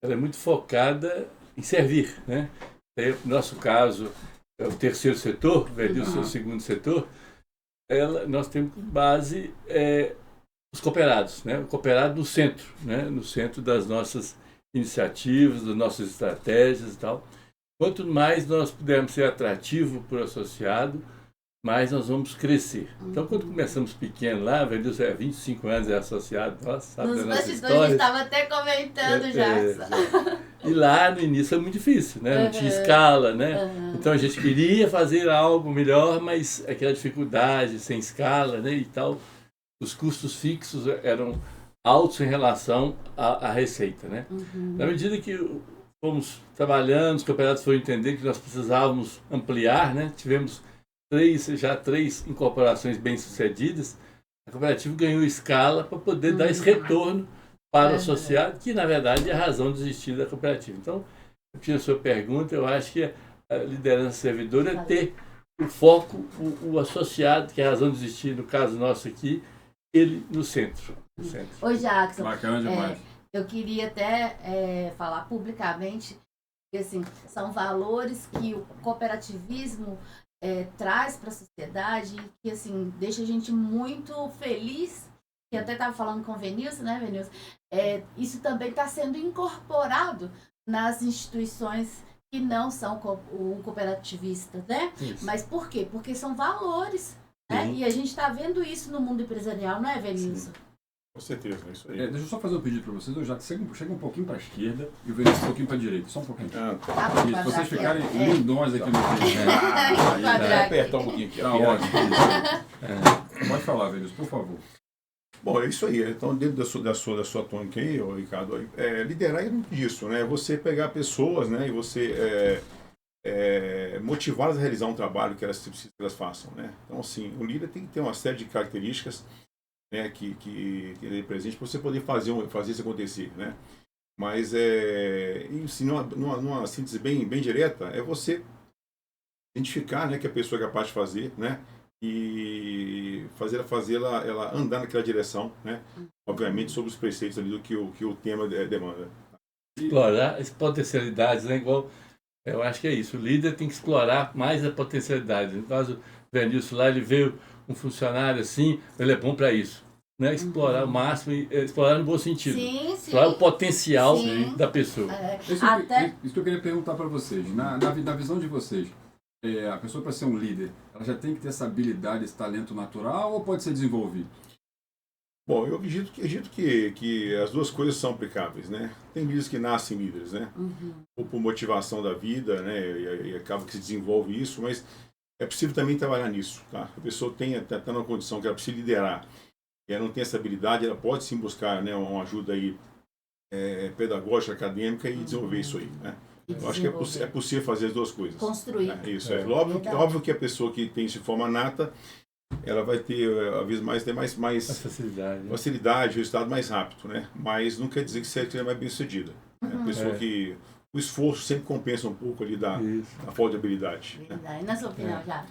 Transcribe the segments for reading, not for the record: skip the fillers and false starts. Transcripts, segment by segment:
ela é muito focada em servir, né? No nosso caso, é o terceiro setor, o segundo setor, nós temos base os cooperados, né? O cooperado no centro, né? No centro das nossas iniciativas, das nossas estratégias e tal. Quanto mais nós pudermos ser atrativos para o associado, mais nós vamos crescer. Então, quando começamos pequeno lá, vendeu 25 anos, é associado, nossa, sabe da nossa história. A gente estava até comentando já. E lá no início é muito difícil, né? Não tinha escala, né? Então a gente queria fazer algo melhor, mas aquela dificuldade, sem escala, né? E tal, os custos fixos eram altos em relação à receita, né? Na medida que fomos trabalhando, os cooperados foram entender que nós precisávamos ampliar, né? Tivemos três incorporações bem-sucedidas, a cooperativa ganhou escala para poder dar esse retorno para o associado, que na verdade é a razão de existir da cooperativa. Então, a sua pergunta, eu acho que a liderança servidora é ter o foco, o associado, que é a razão de existir, no caso nosso aqui, ele no centro. Ô Jackson, bacana demais. Eu queria até falar publicamente que assim, são valores que o cooperativismo traz para a sociedade e que assim, deixa a gente muito feliz. Que até estava falando com o Venilson, né, Venilson? Isso também está sendo incorporado nas instituições que não são cooperativistas, né? Isso. Mas por quê? Porque são valores, né? E a gente está vendo isso no mundo empresarial, não é, Venilson? Com certeza, é isso aí. Deixa eu só fazer um pedido para vocês, já que chega um pouquinho para a esquerda e o Venilson um pouquinho para a direita, só um pouquinho. Se vocês ficarem lindões aqui no vídeo. Apertar um pouquinho aqui. Tá ótimo. Pode falar, Venilson, por favor. Bom, é isso aí. Então, dentro da sua tônica aí, Ricardo, liderar é muito disso, né? Você pegar pessoas, né, e você motivá-las a realizar um trabalho que elas façam, né? Então, assim, o líder tem que ter uma série de características, né, que ele é presente para você poder fazer isso acontecer, né? Mas, assim, numa síntese bem direta, é você identificar, né, que a pessoa é capaz de fazer, né? E fazê-la ela andar naquela direção, né? Obviamente sobre os preceitos ali do que o tema demanda. Explorar as potencialidades, né? Igual, eu acho que é isso, o líder tem que explorar mais a potencialidade. No caso, o Venilson lá, ele veio um funcionário assim, ele é bom para isso, né? Explorar o máximo, explorar no bom sentido. Sim, explorar o potencial da pessoa. Isso que eu queria perguntar para vocês, na visão de vocês. A pessoa, para ser um líder, ela já tem que ter essa habilidade, esse talento natural ou pode ser desenvolvido? Bom, eu acredito que as duas coisas são aplicáveis, né? Tem líderes que nascem líderes, né? Ou por motivação da vida, né? E acaba que se desenvolve isso, mas é possível também trabalhar nisso, tá? A pessoa está numa condição que ela precisa liderar, e ela não tem essa habilidade, ela pode sim buscar, né, uma ajuda aí, pedagógica, acadêmica e desenvolver isso aí, né? Eu acho que é possível fazer as duas coisas. Construir. Isso. Óbvio que a pessoa que tem isso de forma nata, ela vai ter, às vezes, mais facilidade, o resultado mais rápido, né? Mas não quer dizer que seja mais bem sucedida. É a pessoa que o esforço sempre compensa um pouco ali da falta de habilidade. Verdade. E na sua opinião, já?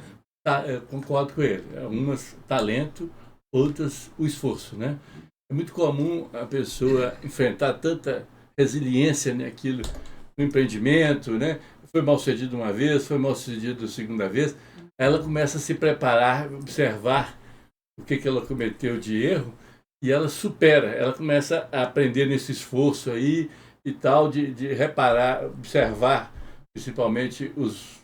Eu concordo com ele. Umas talento, outras o esforço, né? É muito comum a pessoa enfrentar tanta resiliência naquilo, no empreendimento, né? Foi mal sucedido uma vez, foi mal sucedido a segunda vez, ela começa a se preparar, observar o que ela cometeu de erro e ela supera, ela começa a aprender nesse esforço aí e tal, de reparar, observar principalmente os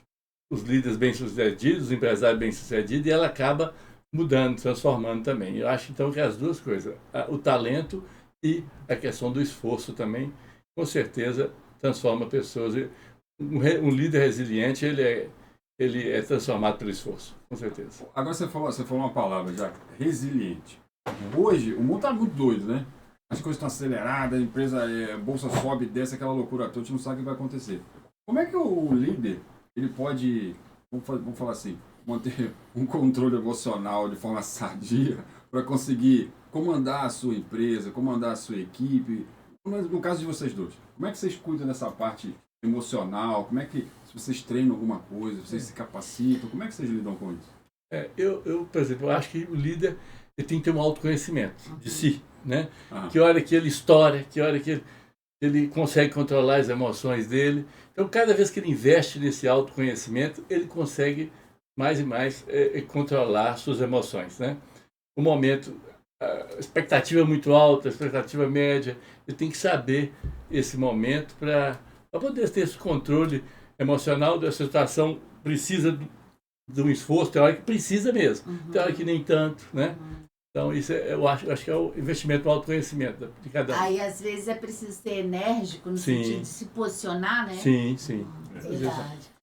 líderes bem-sucedidos, os empresários bem-sucedidos, e ela acaba mudando, transformando também. Eu acho então que as duas coisas, o talento e a questão do esforço também, com certeza transforma pessoas. Um líder resiliente, ele é transformado pelo esforço, com certeza. Agora você falou uma palavra já, resiliente. Hoje, o mundo está muito doido, né? As coisas estão aceleradas, a empresa, a bolsa sobe, desce, aquela loucura toda, a gente não sabe o que vai acontecer. Como é que o líder, ele pode, vamos falar assim, manter um controle emocional de forma sadia para conseguir comandar a sua empresa, comandar a sua equipe? No caso de vocês dois, como é que vocês cuidam dessa parte emocional? Como é que, se vocês treinam alguma coisa, vocês se capacitam, como é que vocês lidam com isso? Eu, por exemplo, eu acho que o líder ele tem que ter um autoconhecimento de si, né? Que hora que ele estoura, que hora que ele... ele consegue controlar as emoções dele. Então, cada vez que ele investe nesse autoconhecimento, ele consegue mais e mais controlar suas emoções, né? O momento, a expectativa é muito alta, a expectativa média, ele tem que saber esse momento para poder ter esse controle emocional da situação. Precisa de um esforço, tem hora que precisa mesmo, tem hora que nem tanto, né? Então, isso eu acho que é o investimento no autoconhecimento de cada um. Aí, às vezes, é preciso ser enérgico no sentido de se posicionar, né? Sim, sim. Verdade.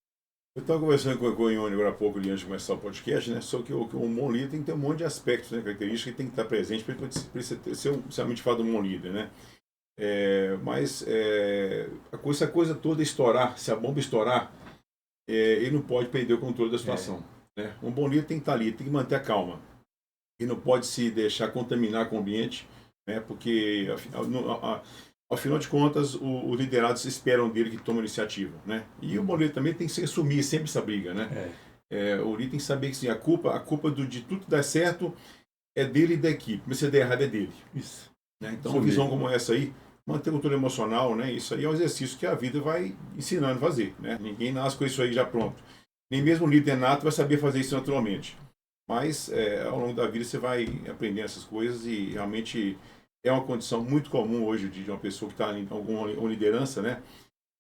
Eu estava conversando com o Ione agora há pouco, antes de começar o podcast, né? Só que um bom líder tem que ter um monte de aspectos, né? Características que tem que estar presente para ele ser realmente falar de um bom líder, né? Mas se a coisa toda estourar, se a bomba estourar, ele não pode perder o controle da situação. Né? Um bom líder tem que estar ali, tem que manter a calma. Ele não pode se deixar contaminar com o ambiente, né? Porque, afinal de contas, os liderados esperam dele que tome iniciativa. Né? E o bom líder também tem que se assumir sempre essa briga. Né? O líder tem que saber que sim, a culpa de tudo que dá certo é dele e da equipe, mas se der errado é dele. Isso. Né? Então, uma visão como essa aí, manter o controle emocional, né? Isso aí é um exercício que a vida vai ensinando a fazer. Né? Ninguém nasce com isso aí já pronto. Nem mesmo o líder nato vai saber fazer isso naturalmente. Mas, ao longo da vida, você vai aprendendo essas coisas e realmente é uma condição muito comum hoje de uma pessoa que está em alguma liderança, né?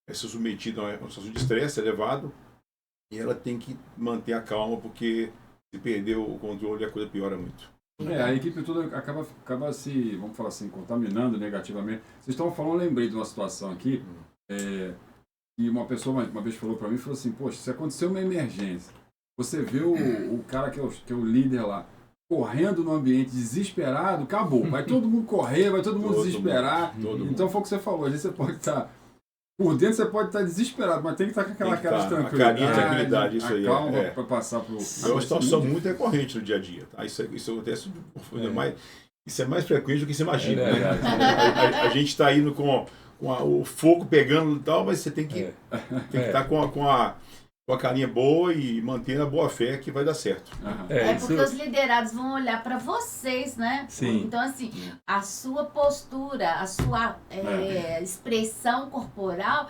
É ser submetida a uma situação de estresse elevado e ela tem que manter a calma, porque se perder o controle, a coisa piora muito. A equipe toda acaba se, vamos falar assim, contaminando negativamente. Vocês estão falando, eu lembrei de uma situação aqui, que uma pessoa uma vez falou para mim, falou assim, poxa, se acontecer uma emergência, você vê o cara que é o líder lá, correndo no ambiente, desesperado, acabou. Vai todo mundo correr, vai todo mundo desesperar. Então foi o que você falou, às vezes você pode estar... Por dentro você pode estar desesperado, mas tem que estar com aquela cara de tranquilidade, isso aí. Calma para passar para o... É uma situação muito recorrente no dia a dia. Tá? Isso acontece isso é mais frequente do que você imagina. Né? A gente está indo com o fogo pegando e tal, mas você tem que estar com a carinha boa e manter a boa fé que vai dar certo. Porque os liderados vão olhar para vocês, né? Sim. Então, assim, a sua postura, a sua expressão corporal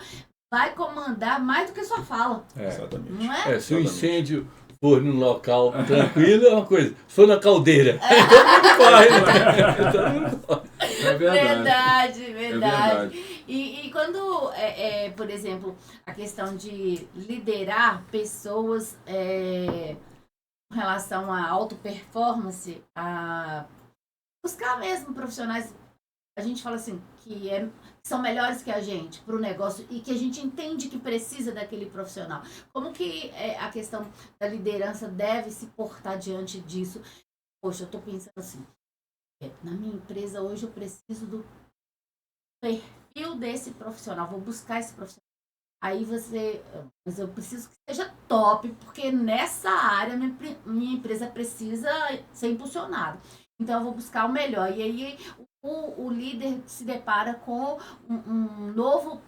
vai comandar mais do que a sua fala. Exatamente. Não é? Se o incêndio for num local tranquilo, é uma coisa. Se for na caldeira, todo mundo corre, né? Todo mundo corre. É verdade. Verdade. E quando, por exemplo, a questão de liderar pessoas com relação à auto-performance, a buscar mesmo profissionais, a gente fala assim, que são melhores que a gente para o negócio e que a gente entende que precisa daquele profissional. Como que a questão da liderança deve se portar diante disso? Poxa, eu estou pensando assim, na minha empresa hoje eu preciso do perfil desse profissional, vou buscar esse profissional. Aí mas eu preciso que seja top, porque nessa área minha empresa precisa ser impulsionada. Então eu vou buscar o melhor. E aí o líder se depara com um novo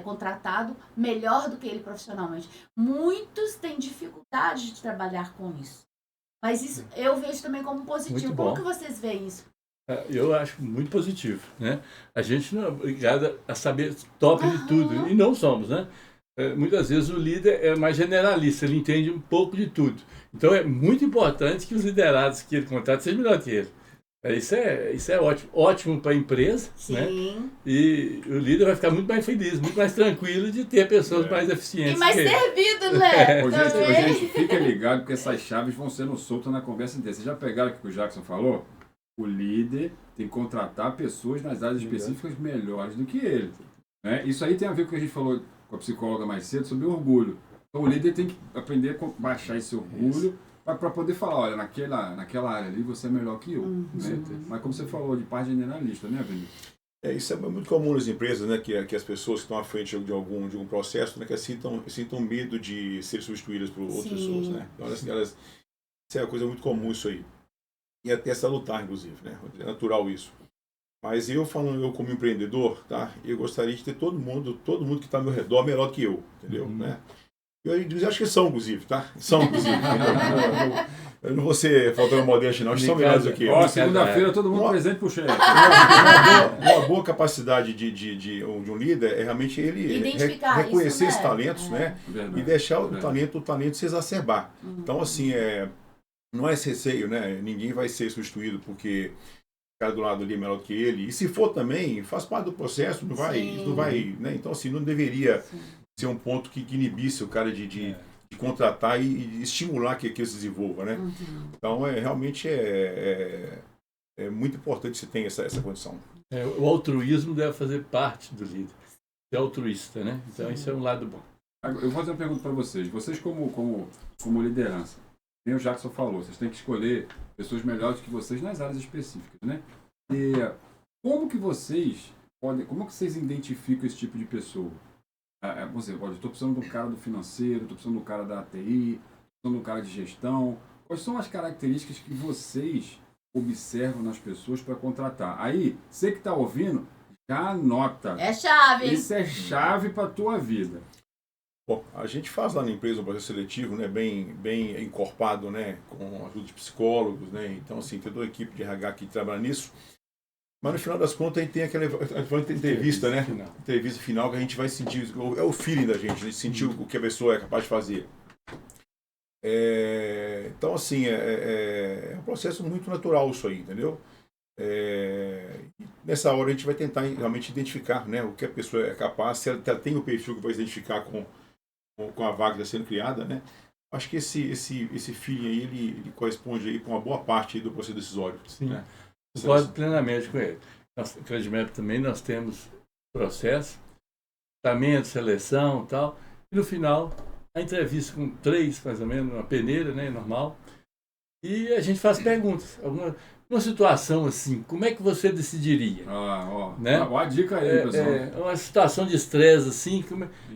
contratado melhor do que ele profissionalmente. Muitos têm dificuldade de trabalhar com isso. Mas isso eu vejo também como positivo. Como que vocês veem isso? Eu acho muito positivo, né? A gente não é obrigado a saber top de tudo, e não somos, né? Muitas vezes o líder é mais generalista, ele entende um pouco de tudo. Então é muito importante que os liderados que ele contrata sejam melhor que ele. Isso é ótimo para a empresa, né? E o líder vai ficar muito mais feliz, muito mais tranquilo de ter pessoas mais eficientes. E mais servido, né? Gente, fica ligado, porque essas chaves vão sendo soltas na conversa inteira. Vocês já pegaram o que o Jackson falou? O líder tem que contratar pessoas nas áreas específicas melhores do que ele. Né? Isso aí tem a ver com o que a gente falou com a psicóloga mais cedo sobre orgulho. Então o líder tem que aprender a baixar esse orgulho para poder falar, olha, naquela área ali você é melhor que eu. Né? Mas como você falou, de parte generalista, né, Vinícius? Isso é muito comum nas empresas, né, que as pessoas que estão à frente de algum processo, né, que sintam medo de ser substituídas por outras pessoas. Né? Então, isso é uma coisa muito comum isso aí. E até salutar, inclusive, né? É natural isso. Mas eu como empreendedor, tá? Eu gostaria de ter todo mundo que está ao meu redor melhor que eu, entendeu? Né? Eu acho que são, inclusive, tá? São, inclusive. Eu não vou ser faltando modéstia, não. Acho que são melhores do que eu. Ó, segunda-feira todo mundo presente pro chefe. Uma boa capacidade de um líder é realmente ele reconhecer esses talentos, né? Verdade, e deixar o talento se exacerbar. Então, assim, não é esse receio, né? Ninguém vai ser substituído porque o cara do lado ali é melhor do que ele. E se for também, faz parte do processo, não vai, né? Então, assim, não deveria ser um ponto que inibisse o cara de contratar e estimular que ele se desenvolva, né? Então, realmente é muito importante que você tenha essa condição. O altruísmo deve fazer parte do líder. É altruísta, né? Então, isso é um lado bom. Eu vou fazer uma pergunta para vocês. Vocês, como liderança, nem o Jackson falou, vocês têm que escolher pessoas melhores que vocês nas áreas específicas, né? E como que vocês identificam esse tipo de pessoa? Você, olha, estou precisando de um cara do financeiro, estou precisando de um cara da TI, estou precisando de um cara de gestão. Quais são as características que vocês observam nas pessoas para contratar? Aí, você que está ouvindo, já anota. É chave. Isso é chave para a tua vida. Bom, a gente faz lá na empresa um processo seletivo, né, bem encorpado, né, com a ajuda de psicólogos, né, então assim, tem toda a equipe de RH que trabalha nisso, mas no final das contas a gente tem aquela entrevista, né, entrevista final que a gente vai sentir, é o feeling da gente, sentir o que a pessoa é capaz de fazer. Então assim, é um processo muito natural isso aí, entendeu? Nessa hora a gente vai tentar realmente identificar, né, o que a pessoa é capaz, se ela tem o perfil que vai se identificar com a vaga que está sendo criada, né? Acho que esse feeling aí, ele corresponde aí com uma boa parte aí do processo decisório. Sim, né? Concordo plenamente com ele. Na Credimap também nós temos processo, tratamento, seleção e tal, e no final a entrevista com 3, mais ou menos, uma peneira, né, normal, e a gente faz perguntas. Uma situação assim, como é que você decidiria? Né? Ó a dica aí, pessoal. Uma situação de estresse assim,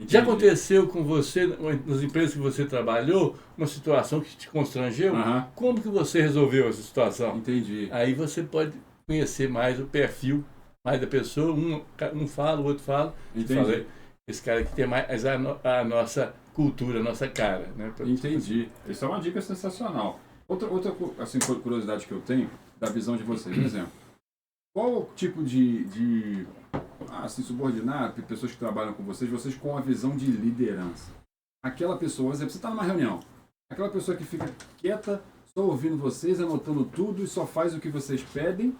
já aconteceu com você, nas empresas que você trabalhou, uma situação que te constrangeu? Como que você resolveu essa situação? Entendi. Aí você pode conhecer mais o perfil mais da pessoa, um fala, o outro fala. Entendi. Esse cara aqui tem mais a nossa cultura, a nossa cara. Né? Entendi. Isso é uma dica sensacional. Outra assim, curiosidade que eu tenho, da visão de vocês, por exemplo, qual tipo de assim, subordinado, pessoas que trabalham com vocês com a visão de liderança? Aquela pessoa, por exemplo, você está numa reunião, aquela pessoa que fica quieta, só ouvindo vocês, anotando tudo e só faz o que vocês pedem,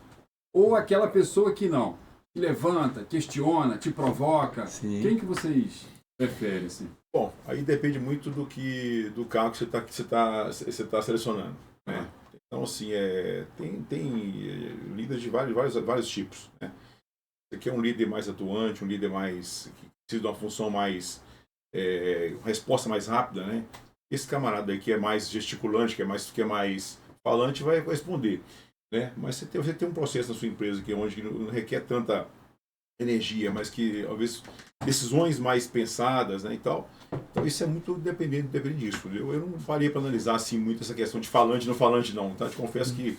ou aquela pessoa que não, que levanta, questiona, te provoca? Sim. Quem que vocês preferem, assim? Bom, aí depende muito do cargo que você tá selecionando, né? Então, assim, tem líderes de vários tipos, né? Você quer um líder mais atuante, um líder mais que precisa de uma função mais resposta mais rápida, né? Esse camarada aí que é mais gesticulante, que é mais falante, vai responder, né? Mas você tem um processo na sua empresa onde não requer tanta energia, mas que, às vezes, decisões mais pensadas, né, e tal. Então, isso é muito dependente disso. Eu não parei para analisar, assim, muito essa questão de falante e não falante, não. Tá? Eu te confesso que,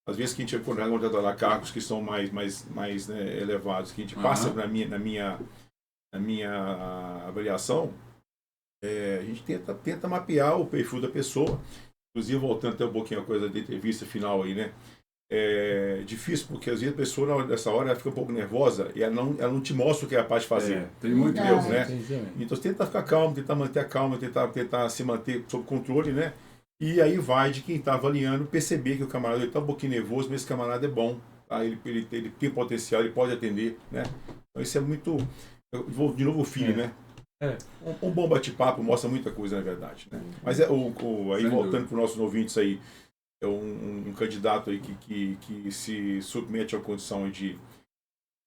às vezes, que a gente contrata lá cargos que são mais né, elevados, que a gente passa na minha avaliação, a gente tenta mapear o perfil da pessoa. Inclusive, voltando até um pouquinho a coisa da entrevista final aí, né? É difícil, porque às vezes a pessoa nessa hora ela fica um pouco nervosa e ela não te mostra o que é capaz de fazer. Tem muito Deus, né? Então você tenta ficar calmo, tentar manter a calma, tentar se manter sob controle, né? E aí vai de quem está avaliando perceber que o camarada está um pouquinho nervoso, mas esse camarada é bom, tá? Ele tem potencial, ele pode atender, né? Então isso é muito... De novo o feeling, né? Um bom bate-papo mostra muita coisa, na verdade, né? Mas aí voltando para os nossos ouvintes aí, é um candidato aí que se submete à condição de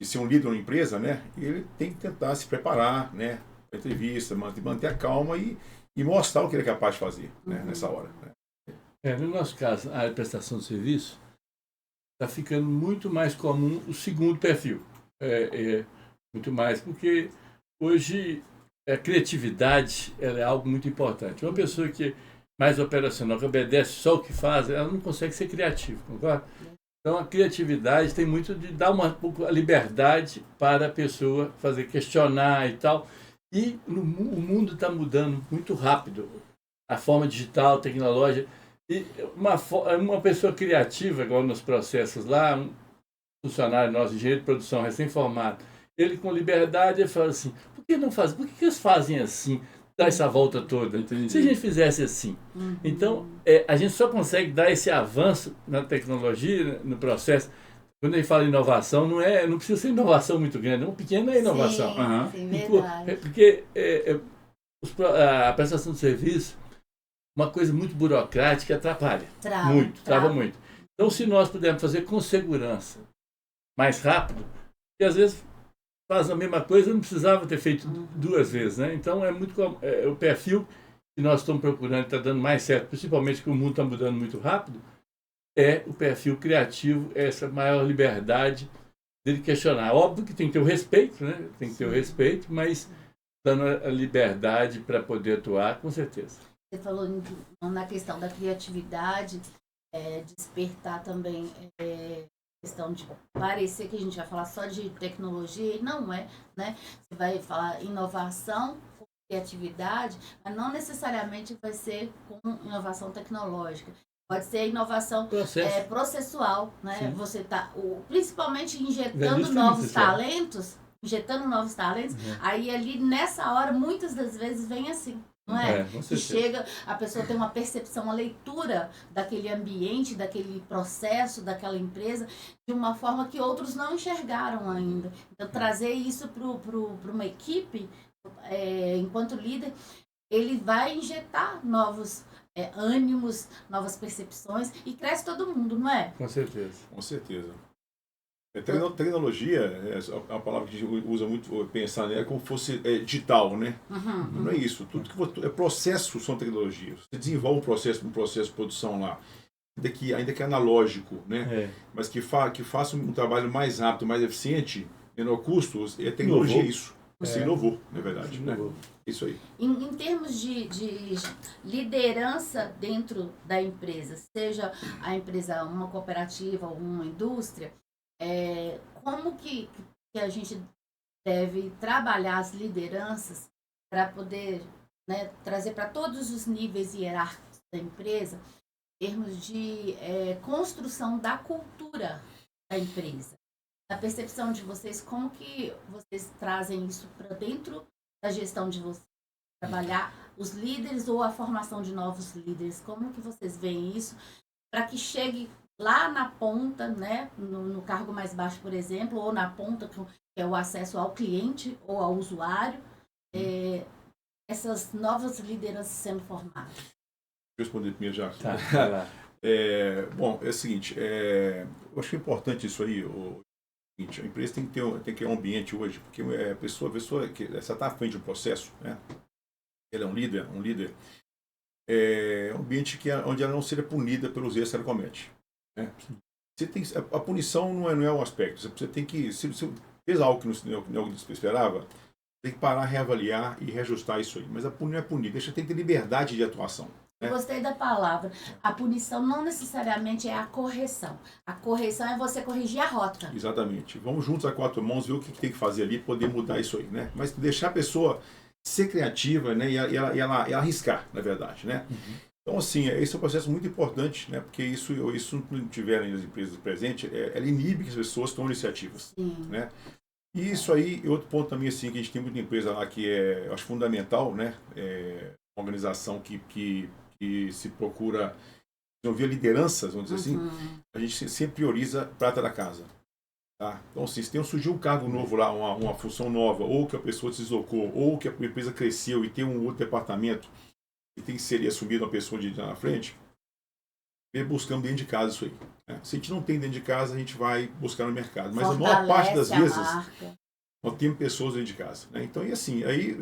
ser um líder na empresa, né? E ele tem que tentar se preparar, né? A entrevista, manter a calma e mostrar o que ele é capaz de fazer, né? Nessa hora. Né? No nosso caso, a área de prestação de serviço está ficando muito mais comum o segundo perfil. Muito mais, porque hoje a criatividade ela é algo muito importante. Uma pessoa que mais operacional, que obedece só o que faz, ela não consegue ser criativa, concorda? Então a criatividade tem muito de dar uma liberdade para a pessoa fazer, questionar e tal. E o mundo está mudando muito rápido. A forma digital, tecnológica. E uma pessoa criativa, igual nos processos lá, um funcionário nosso, engenheiro de produção recém-formado, ele com liberdade, ele fala assim, por que não faz? Por que eles fazem assim? Dar essa volta toda. Entendi. Se a gente fizesse assim. Então, a gente só consegue dar esse avanço na tecnologia, no processo. Quando a gente fala inovação, não precisa ser inovação muito grande, uma pequena inovação. Sim, verdade. Porque a prestação de serviço, uma coisa muito burocrática, atrapalha. Trava muito. Então, se nós pudermos fazer com segurança, mais rápido, porque às vezes faz a mesma coisa, não precisava ter feito 2 vezes, né? Então, o perfil que nós estamos procurando, está dando mais certo, principalmente que o mundo está mudando muito rápido, é o perfil criativo, essa maior liberdade dele questionar. Óbvio que tem que ter o respeito, né? Tem que ter o respeito, mas dando a liberdade para poder atuar, com certeza. Você falou na questão da criatividade, despertar também questão de parecer que a gente vai falar só de tecnologia, e não é, né? Você vai falar inovação com criatividade, mas não necessariamente vai ser com inovação tecnológica. Pode ser inovação processual, né? Sim. Você está principalmente injetando novos talentos, aí ali nessa hora, muitas das vezes vem assim. Não é? Que chega, a pessoa tem uma percepção, uma leitura daquele ambiente, daquele processo, daquela empresa, de uma forma que outros não enxergaram ainda. Então, trazer isso para uma equipe, enquanto líder, ele vai injetar novos ânimos, novas percepções, e cresce todo mundo, não é? Com certeza. Com certeza. Tecnologia é a palavra que a gente usa muito, pensar nela como fosse digital, né? Não é isso. Tudo que processos são tecnologias. Você desenvolve um processo de produção lá, ainda que analógico, né? Mas que faça um trabalho mais rápido, mais eficiente, menor custo, é tecnologia. Inovou. Isso. Você inovou, na verdade. Né? Isso aí. Em termos de liderança dentro da empresa, seja a empresa uma cooperativa ou uma indústria, como que a gente deve trabalhar as lideranças para poder, né, trazer para todos os níveis hierárquicos da empresa, em termos de construção da cultura da empresa? A percepção de vocês, como que vocês trazem isso para dentro da gestão de vocês? Trabalhar os líderes ou a formação de novos líderes, como que vocês veem isso para que chegue lá na ponta, né, no cargo mais baixo, por exemplo, ou na ponta, que é o acesso ao cliente ou ao usuário, essas novas lideranças sendo formadas? Deixa eu responder primeiro já. Tá. Bom, é o seguinte, eu acho que é importante isso aí, a empresa tem que ter um ambiente hoje, porque a pessoa que está à frente do processo, né, ele é um líder, é um ambiente onde ela não seja punida pelos erros que ela comete. Né? A punição não é um aspecto. Você tem que, se fez algo que não esperava, tem que parar, reavaliar e reajustar isso aí. Mas a punição não é punida, tem que ter liberdade de atuação. Eu gostei da palavra. A punição não necessariamente é a correção. A correção é você corrigir a rota. Exatamente. Vamos juntos a 4 mãos ver o que tem que fazer ali, poder mudar isso aí, né? Mas deixar a pessoa ser criativa, né? E ela arriscar, na verdade, né? Então, assim, esse é um processo muito importante, né? Porque isso não tiverem as empresas presentes, ela inibe que as pessoas tomem iniciativas, né? E isso aí, outro ponto também, assim, que a gente tem muita empresa lá que eu acho fundamental, né? Uma organização que se procura desenvolver lideranças, vamos dizer assim, a gente sempre prioriza prata da casa. Tá? Então, assim, se surgiu um cargo novo lá, uma função nova, ou que a pessoa se deslocou, ou que a empresa cresceu e tem um outro departamento que tem que ser assumido uma pessoa na frente, buscando dentro de casa isso aí. Né? Se a gente não tem dentro de casa, a gente vai buscar no mercado. Mas a maior parte das vezes, nós temos pessoas dentro de casa. Né? Então, e assim, aí,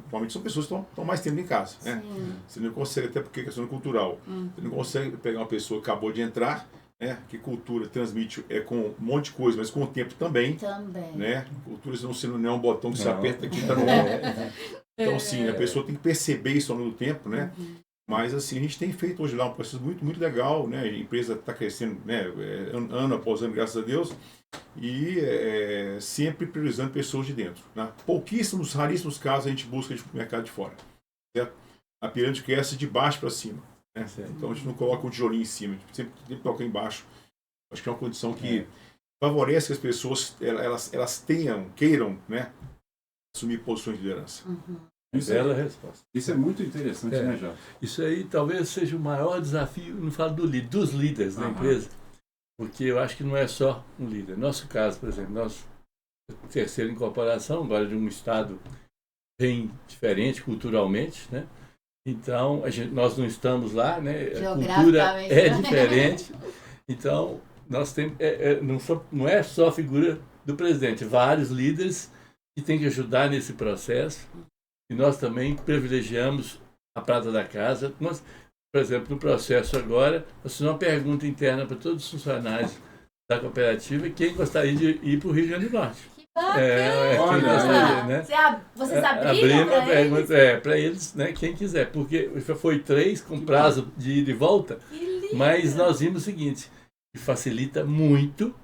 normalmente são pessoas que estão mais tempo em casa. Né? Você não consegue, até porque é questão cultural, você não consegue pegar uma pessoa que acabou de entrar, né? Que cultura transmite com um monte de coisa, mas com o tempo também. Né? Cultura não é um botão que você aperta aqui e está no ombro. Então, assim, a pessoa tem que perceber isso ao longo do tempo, né? Mas assim, a gente tem feito hoje lá um processo muito, muito legal, né? A empresa está crescendo, né? Ano após ano, graças a Deus, e sempre priorizando pessoas de dentro. Né? Pouquíssimos, raríssimos casos a gente busca de mercado de fora. Certo? A pirâmide cresce de baixo para cima. Né? Então a gente não coloca um tijolinho em cima, a gente sempre toca embaixo. Acho que é uma condição que favorece que as pessoas elas queiram, né? Assumir posições de liderança. Bela resposta. Isso é muito interessante, né, Jacques? Isso aí talvez seja o maior desafio, não falo dos líderes da empresa, porque eu acho que não é só um líder. No nosso caso, por exemplo, nós, terceira incorporação, agora de um estado bem diferente culturalmente, né? Então, nós não estamos lá, né? A cultura é diferente. Então, nós temos, não é só a figura do presidente, vários líderes que têm que ajudar nesse processo. E nós também privilegiamos a prata da casa. Nós, por exemplo, no processo agora, nós fizemos uma pergunta interna para todos os funcionários da cooperativa quem gostaria de ir para o Rio Grande do Norte. Que bacana! Olha, gostaria, né? Vocês abriram a pergunta para eles, né, quem quiser, porque foi 3 com prazo de ida e volta, mas nós vimos o seguinte, que facilita muito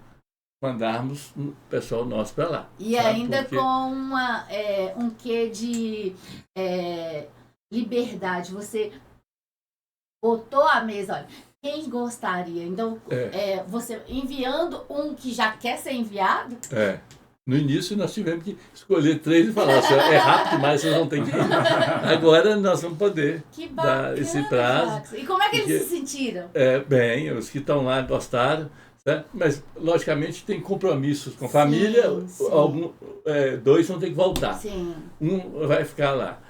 mandarmos o pessoal nosso para lá. E ainda com um quê de liberdade. Você botou à mesa, olha, quem gostaria? Então, você enviando um que já quer ser enviado? No início nós tivemos que escolher 3 e falar, é rápido demais, vocês não têm que ir. Agora nós vamos poder dar esse prazo. Jacques. E como é que eles se sentiram? Bem, os que estão lá gostaram. Né? Mas, logicamente, tem compromissos com a família, sim. 2 vão ter que voltar. Sim. Um vai ficar lá.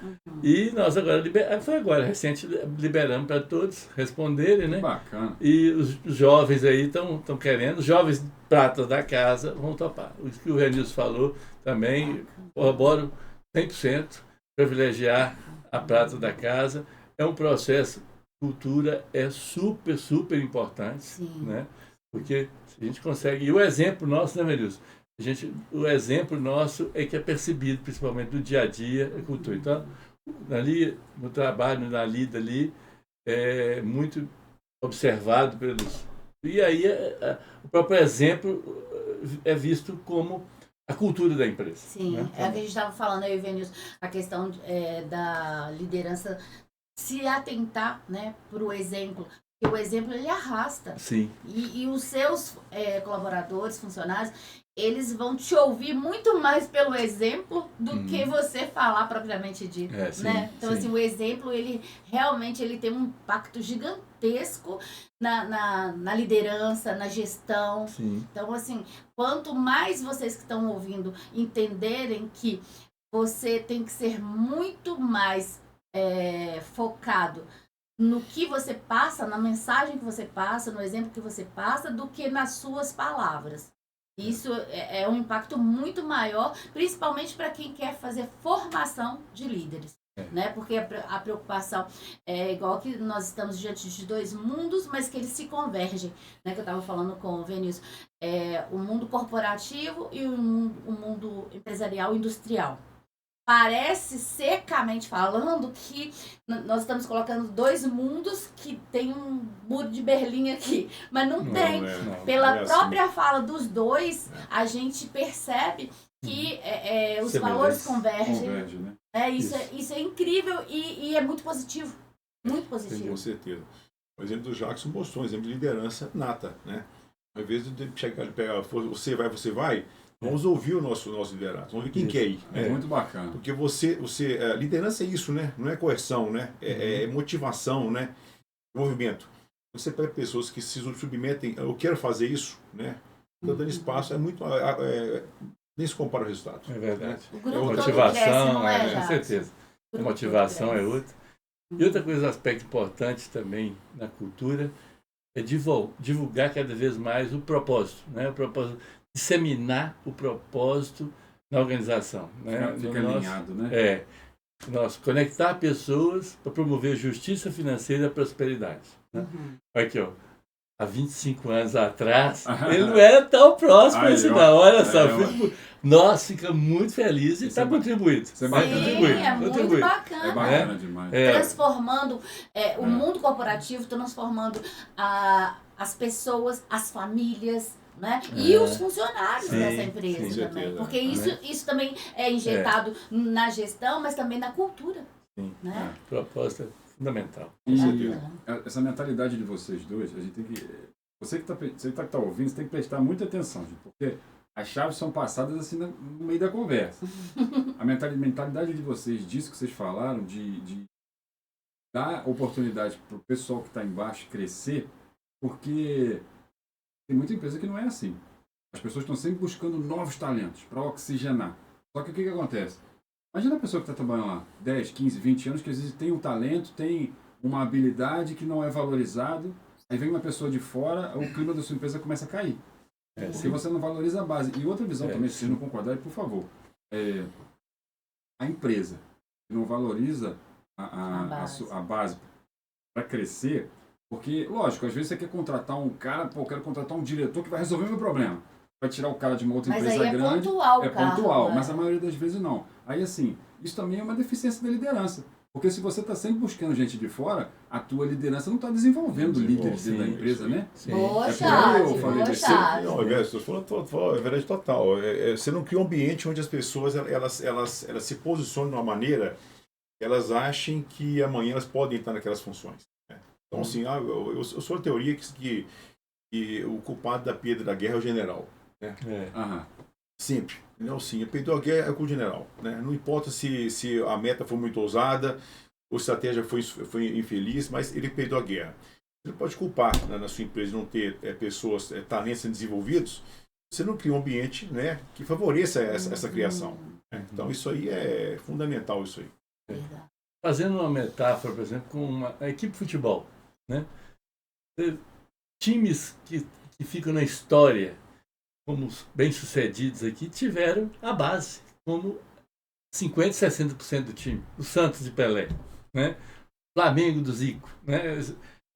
E nós agora, recente, liberamos para todos responderem, né? Bacana. E os jovens aí estão querendo, os jovens pratas da casa vão topar. O que o Renilson falou também, corroboro 100%, privilegiar a prata da casa. É um processo, cultura é super, super importante, Sim. né? Porque a gente consegue, e o exemplo nosso, né, Renilson? O exemplo nosso é que é percebido, principalmente no dia a dia, a cultura. Então, ali, no trabalho, na lida ali, é muito observado pelos... E aí, o próprio exemplo é visto como a cultura da empresa. Sim, né? é o que a gente estava falando aí, Venilson, a questão da liderança se atentar, né, para o exemplo. Porque o exemplo, ele arrasta. Sim. E os seus colaboradores, funcionários, eles vão te ouvir muito mais pelo exemplo do que você falar propriamente dito, né? Então, assim, o exemplo, ele realmente tem um impacto gigantesco na liderança, na gestão. Sim. Então, assim, quanto mais vocês que estão ouvindo entenderem que você tem que ser muito mais focado no que você passa, na mensagem que você passa, no exemplo que você passa, do que nas suas palavras. Isso é um impacto muito maior, principalmente para quem quer fazer formação de líderes. Né? Porque a preocupação é igual que nós estamos diante de 2 mundos, mas que eles se convergem. Né? Que eu estava falando com o Venilson. O mundo corporativo e o mundo empresarial industrial. Parece, secamente falando, que nós estamos colocando 2 mundos que tem um muro de Berlim aqui. Mas não tem. Pela própria fala dos 2, a gente percebe que os valores convergem. Né? Isso é incrível e é muito positivo. Muito positivo. Com certeza. O exemplo do Jackson mostrou um exemplo de liderança nata. Né? Ao invés de chegar e pegar, você vai... Vamos ouvir o nosso liderado, vamos ver quem quer ir. É muito bacana. Porque liderança é isso, né? Não é coerção, né? É motivação, né? Movimento. Você pega pessoas que se submetem, eu quero fazer isso, né? Está dando espaço, nem se compara o resultado. É verdade. Né? Motivação, com certeza. A motivação é outra. E outra coisa, aspecto importante também na cultura, é divulgar cada vez mais o propósito, né? O propósito. Disseminar o propósito na organização. Né? Fica alinhado, né? Conectar pessoas para promover justiça financeira e a prosperidade. Né? Aqui, ó, há 25 anos atrás, ele não era tão próximo assim, não. Olha só, nós ficamos muito felizes e Isso está contribuindo. Isso é Sim, bacana. é muito bacana. É bacana demais. Transformando o mundo corporativo, transformando as pessoas, as famílias, né? E os funcionários Sim, dessa empresa sim, também. certeza. Porque isso também é injetado na gestão, mas também na cultura. Sim. Né? Proposta fundamental. E Bacana. essa mentalidade de vocês dois, a gente tem que. Você que tá ouvindo, você tem que prestar muita atenção, gente, porque as chaves são passadas assim no meio da conversa. A mentalidade de vocês, disso que vocês falaram, de dar oportunidade para o pessoal que está embaixo crescer, porque tem muita empresa que não é assim. As pessoas estão sempre buscando novos talentos para oxigenar. Só que o que acontece? Imagina a pessoa que está trabalhando lá 10, 15, 20 anos, que às vezes tem um talento, tem uma habilidade que não é valorizado, aí vem uma pessoa de fora, o clima da sua empresa começa a cair. Porque você não valoriza a base. E outra visão também, se vocês não concordarem, por favor. A empresa que não valoriza a base para crescer, porque, lógico, às vezes você quer contratar um cara, eu quero contratar um diretor que vai resolver meu problema. Vai tirar o cara de uma outra empresa grande. Pontual, é pontual, mas a maioria das vezes não. Aí, assim, isso também é uma deficiência da liderança. Porque se você está sempre buscando gente de fora, a tua liderança não está desenvolvendo líderes dentro da empresa, né? Boa, É Charles, por aí eu falei boa, desse- Charles. Não, estou falando, é verdade total. Você não cria um ambiente onde as pessoas elas se posicionam de uma maneira que elas achem que amanhã elas podem estar naquelas funções. Né? Então, assim, eu sou da teoria que o culpado da perda da guerra é o general. Né? Aham. Sempre. Não, sim, perdeu a guerra é com o general. Né? Não importa se a meta foi muito ousada, ou a estratégia foi infeliz, mas ele perdeu a guerra. Você não pode culpar, né, na sua empresa não ter pessoas, talentos sendo desenvolvidos. Você não cria um ambiente, né, que favoreça essa criação. Né? Então isso aí é fundamental. Isso aí. Verdade. Fazendo uma metáfora, por exemplo, com uma equipe de futebol. Né? Times que ficam na história como bem-sucedidos aqui, tiveram a base, como 50%, 60% do time. O Santos de Pelé, né? Flamengo do Zico. Né?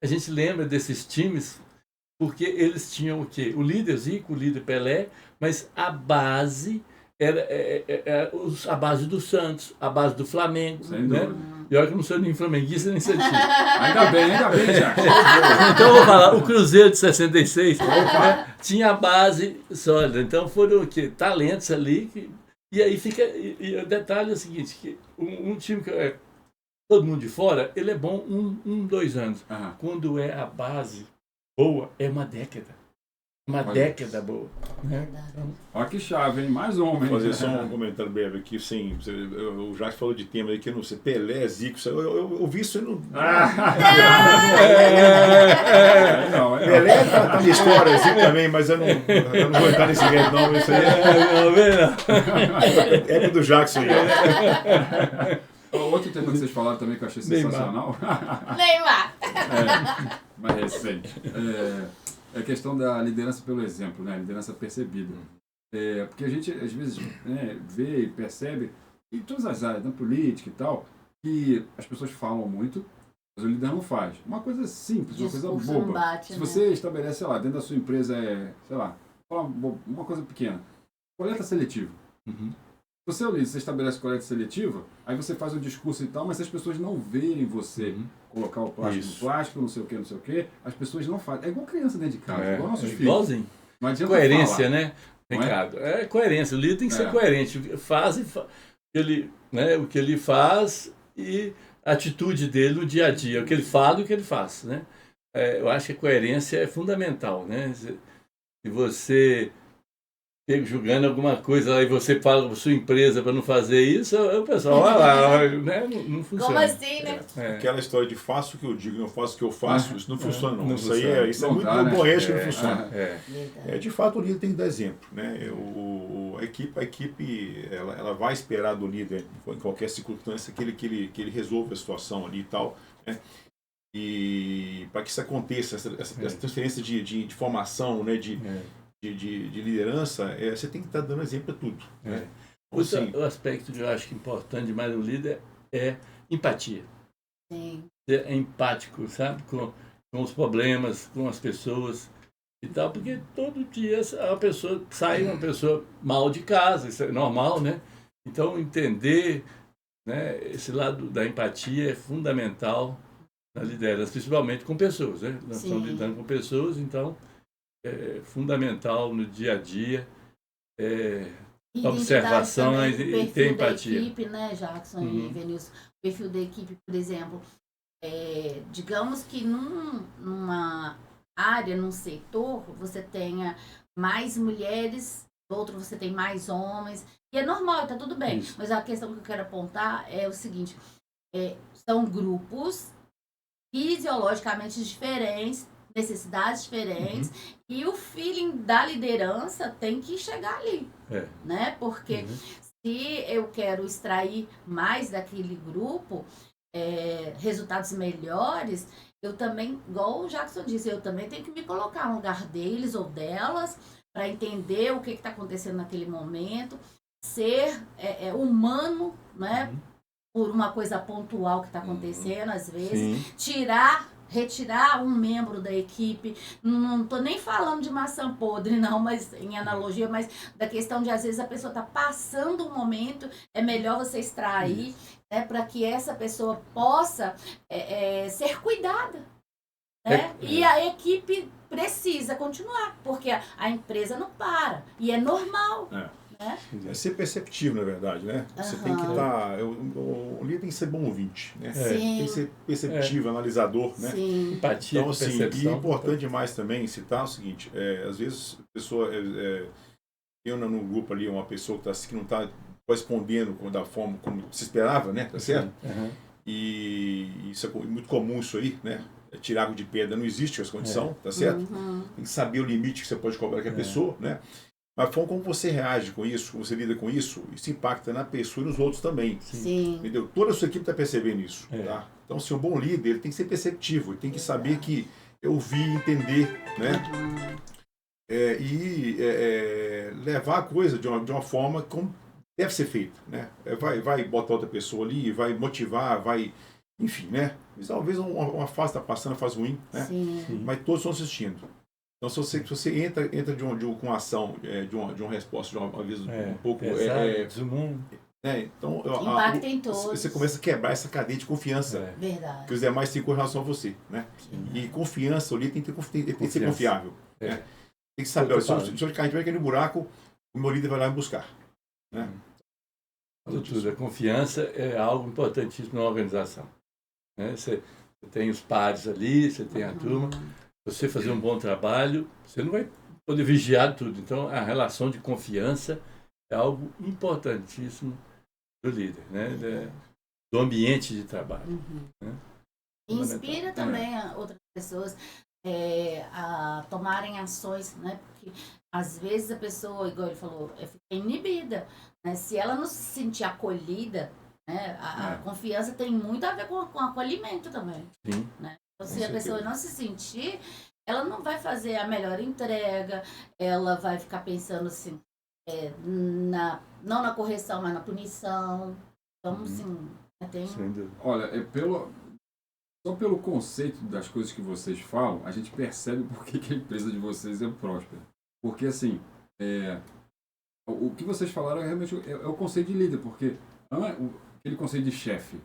A gente lembra desses times porque eles tinham o quê? O líder Zico, o líder Pelé, mas a base era a base do Santos, a base do Flamengo. Sem né? dúvida. E olha que eu não sou nem flamenguista nem santista. Ainda bem, Jack. Então eu vou falar, o Cruzeiro de 66 né, tinha a base sólida. Então foram o quê? Talentos ali. E aí fica. E o detalhe é o seguinte, que um time que é todo mundo de fora, ele é bom 2 anos. Aham. Quando é a base boa, é uma década. Uma Olha década boa. Né? Olha que chave, hein? Mais uma, hein? Vou fazer só um comentário breve aqui, sim. O Jacques falou de tema aí que eu não sei, Pelé, Zico, eu vi isso aí no. Não, Pelé tá na história, Zico também, mas eu não vou entrar nesse mérito, não. Isso aí é do Jacques aí. Outro tema que vocês falaram também que eu achei sensacional. Neymar. Mais recente. É a questão da liderança pelo exemplo, né? Liderança percebida. Porque a gente, às vezes, né, vê e percebe, em todas as áreas, na política e tal, que as pessoas falam muito, mas o líder não faz. Uma coisa simples, uma coisa Discurso não boba. bate, Se né? você estabelece, sei lá, dentro da sua empresa, sei lá, uma coisa pequena, coleta seletiva. Uhum. Você é o líder, você estabelece coleta seletiva, aí você faz um discurso e tal, mas se as pessoas não verem você colocar o plástico Isso. no plástico, não sei o que, as pessoas não fazem. É igual criança dentro de casa, igual nossos filhos. Igualzinho. Não adianta Coerência, falar. né, Não é? Ricardo? É coerência. O líder tem que ser É. coerente. O que ele faz e a atitude dele no dia a dia. O que ele fala e o que ele faz. Né? Eu acho que a coerência é fundamental. Né? Se você chega julgando alguma coisa lá e você fala para a sua empresa para não fazer isso, o pessoal vai lá, né? Não funciona. Como assim, né? Aquela história de faço o que eu digo, não faço o que eu faço, isso não funciona, não. Não Isso aí funciona. isso é Não muito dá, né? concorrente que não funciona. Verdade. De fato, o líder tem que dar exemplo. Né? A equipe ela vai esperar do líder, em qualquer circunstância, que ele resolva a situação ali e tal. Né? E para que isso aconteça, essa transferência de formação, né? de liderança, você tem que estar dando exemplo para tudo. Né? O aspecto que eu acho que é importante demais do líder é empatia. Sim. Ser empático, sabe? Com os problemas, com as pessoas. e tal, porque todo dia a pessoa sai uma pessoa mal de casa, isso é normal, né? Então, entender, né, esse lado da empatia é fundamental na liderança, principalmente com pessoas, né? Nós estamos Sim. lidando com pessoas, então é fundamental no dia a dia observações Identidade também do e ter perfil da empatia. equipe, né, Jackson Uhum. e Venilson? O perfil da equipe, por exemplo, digamos que numa área, num setor, você tenha mais mulheres, no outro você tem mais homens, e é normal, tá tudo bem. Isso. Mas a questão que eu quero apontar é o seguinte, são grupos fisiologicamente diferentes, necessidades diferentes, e o feeling da liderança tem que chegar ali, né? Porque se eu quero extrair mais daquele grupo, resultados melhores, eu também, igual o Jackson disse, eu também tenho que me colocar no lugar deles ou delas para entender o que está acontecendo naquele momento, ser humano, né? Por uma coisa pontual que está acontecendo, às vezes, retirar um membro da equipe, não estou nem falando de maçã podre, não, mas em analogia, mas da questão de, às vezes, a pessoa está passando um momento, é melhor você extrair, né, para que essa pessoa possa ser cuidada. Né? E a equipe precisa continuar, porque a empresa não para, e é normal. Né? É ser perceptivo, na verdade, né? Você tem que estar... O líder tem que ser bom ouvinte, né? Tem que ser perceptivo, analisador, né? Sim. Empatia, então, assim, percepção. e é importante demais também citar o seguinte, às vezes a pessoa... tem no grupo ali uma pessoa que não está correspondendo da forma como se esperava, né? Tá certo? E isso é muito comum isso aí, né? Tirar água de pedra não existe essa condição, tá certo? Tem que saber o limite que você pode cobrar daquela pessoa, né? Mas a forma como você reage com isso, como você lida com isso impacta na pessoa e nos outros também. Sim. Entendeu? Toda a sua equipe está percebendo isso. Tá? Então, se um bom líder, ele tem que ser perceptivo, ele tem que saber que ouvir, entender, né? Levar a coisa de uma forma como deve ser feita, né? Vai botar outra pessoa ali, vai motivar, vai... Enfim, né? Talvez uma fase está passando, uma fase ruim, né? Sim. Mas todos estão assistindo. Então, se você entra com uma ação, de uma resposta, de uma vez um pouco... então, impacta em todos. Você começa a quebrar essa cadeia de confiança. Verdade. Que os demais têm com relação a você, né? E confiança, o líder tem que ser confiável. Né? Tem que saber, se a gente vai cair no buraco, o meu líder vai lá me buscar. Né? A confiança é algo importantíssimo na organização. Né? Você tem os pares ali, você tem a turma. Você fazer um bom trabalho, você não vai poder vigiar tudo. Então, a relação de confiança é algo importantíssimo do líder, né? Do ambiente de trabalho. Né? Inspira também outras pessoas a tomarem ações, né? Porque às vezes a pessoa, igual ele falou, fica inibida. Né? Se ela não se sentir acolhida, né? A confiança tem muito a ver com acolhimento também. Sim. Né? Então, se a pessoa não se sentir, ela não vai fazer a melhor entrega, ela vai ficar pensando assim, não na correção, mas na punição. Então, assim, tem... Olha, só pelo conceito das coisas que vocês falam, a gente percebe por que a empresa de vocês é próspera. Porque, assim, o que vocês falaram realmente é o conceito de líder, porque não é aquele conceito de chefe,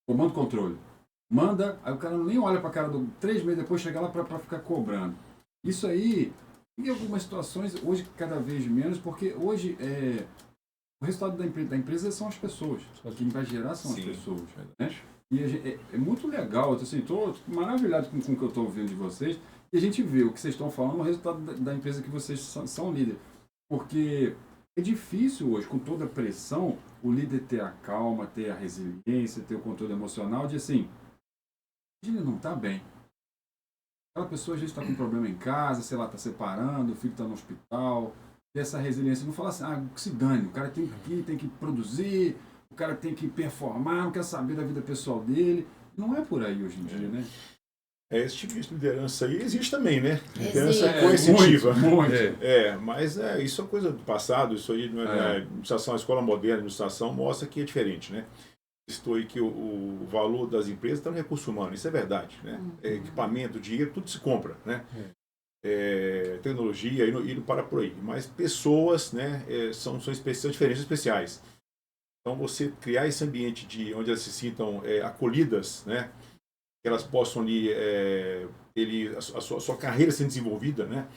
comando controle. Manda, aí o cara nem olha para a cara 3 meses depois, chega lá para ficar cobrando. Isso aí, em algumas situações, hoje cada vez menos, porque hoje o resultado da empresa são as pessoas. Quem vai gerar são as pessoas. Né? E é muito legal, assim, estou maravilhado com o que eu estou ouvindo de vocês, e a gente vê o que vocês estão falando, o resultado da empresa que vocês são líderes. Porque é difícil hoje, com toda a pressão, o líder ter a calma, ter a resiliência, ter o controle emocional de, assim, ele não está bem. Aquela pessoa às vezes está com um problema em casa, sei lá, está separando, o filho está no hospital. Ter essa resiliência, não falar assim, que se dane, o cara tem que produzir, o cara tem que performar, não quer saber da vida pessoal dele. Não é por aí hoje em dia, né? Esse tipo de liderança aí existe também, né? Liderança coercitiva. Muito. Mas isso é coisa do passado, isso aí, a escola moderna, a administração mostra que é diferente, né? Estou aí que o valor das empresas está no recurso humano, isso é verdade, né? Equipamento, dinheiro, tudo se compra, né? tecnologia, e não para por aí. Mas pessoas, né, são diferentes, especiais. Então, você criar esse ambiente onde elas se sintam acolhidas, né, que elas possam ali, a sua carreira sendo desenvolvida, né,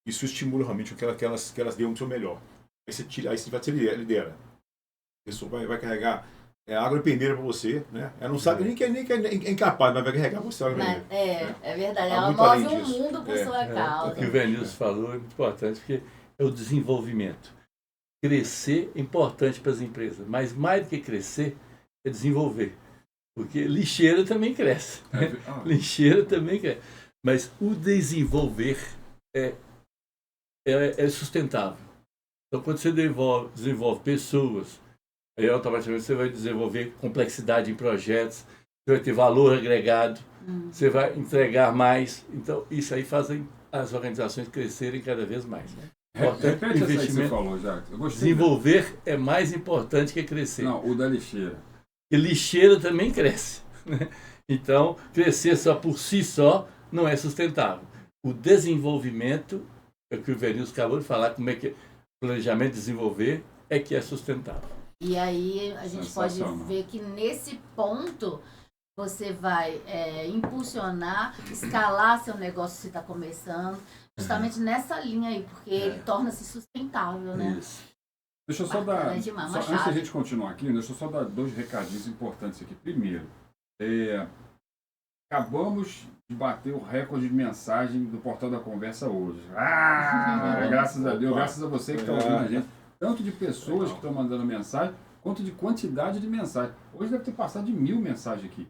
isso estimula realmente que elas dêem o seu melhor. Aí você lidera. A pessoa vai carregar água e peneira para você, né? Ela não sabe nem que é incapaz, mas vai carregar você água e peneira. É verdade. Ela move o mundo por sua causa. O que o Venilson falou é muito importante, porque é o desenvolvimento. Crescer é importante para as empresas, mas mais do que crescer, é desenvolver. Porque lixeira também cresce. Lixeira também cresce. Mas o desenvolver é sustentável. Então, quando você desenvolve pessoas, aí automaticamente você vai desenvolver complexidade em projetos, você vai ter valor agregado, você vai entregar mais. Então, isso aí faz as organizações crescerem cada vez mais. Repete essa aí que você falou, Jacques. Desenvolver é mais importante que crescer. Não, o da lixeira. E lixeira também cresce. Né? Então, crescer só por si só não é sustentável. O desenvolvimento, é o que o Venilson acabou de falar, como é que planejamento desenvolver é que é sustentável. E aí a gente pode ver que nesse ponto você vai impulsionar, escalar seu negócio se está começando, justamente nessa linha aí, porque ele torna-se sustentável, né? Isso. Deixa eu só dar, antes da gente continuar aqui, deixa eu só dar 2 recadinhos importantes aqui. Primeiro, acabamos de bater o recorde de mensagem do Portal da Conversa hoje. Graças a Deus, graças a você que está ouvindo a gente. Tanto de pessoas que estão mandando mensagem, quanto de quantidade de mensagem. Hoje deve ter passado de 1000 mensagens aqui.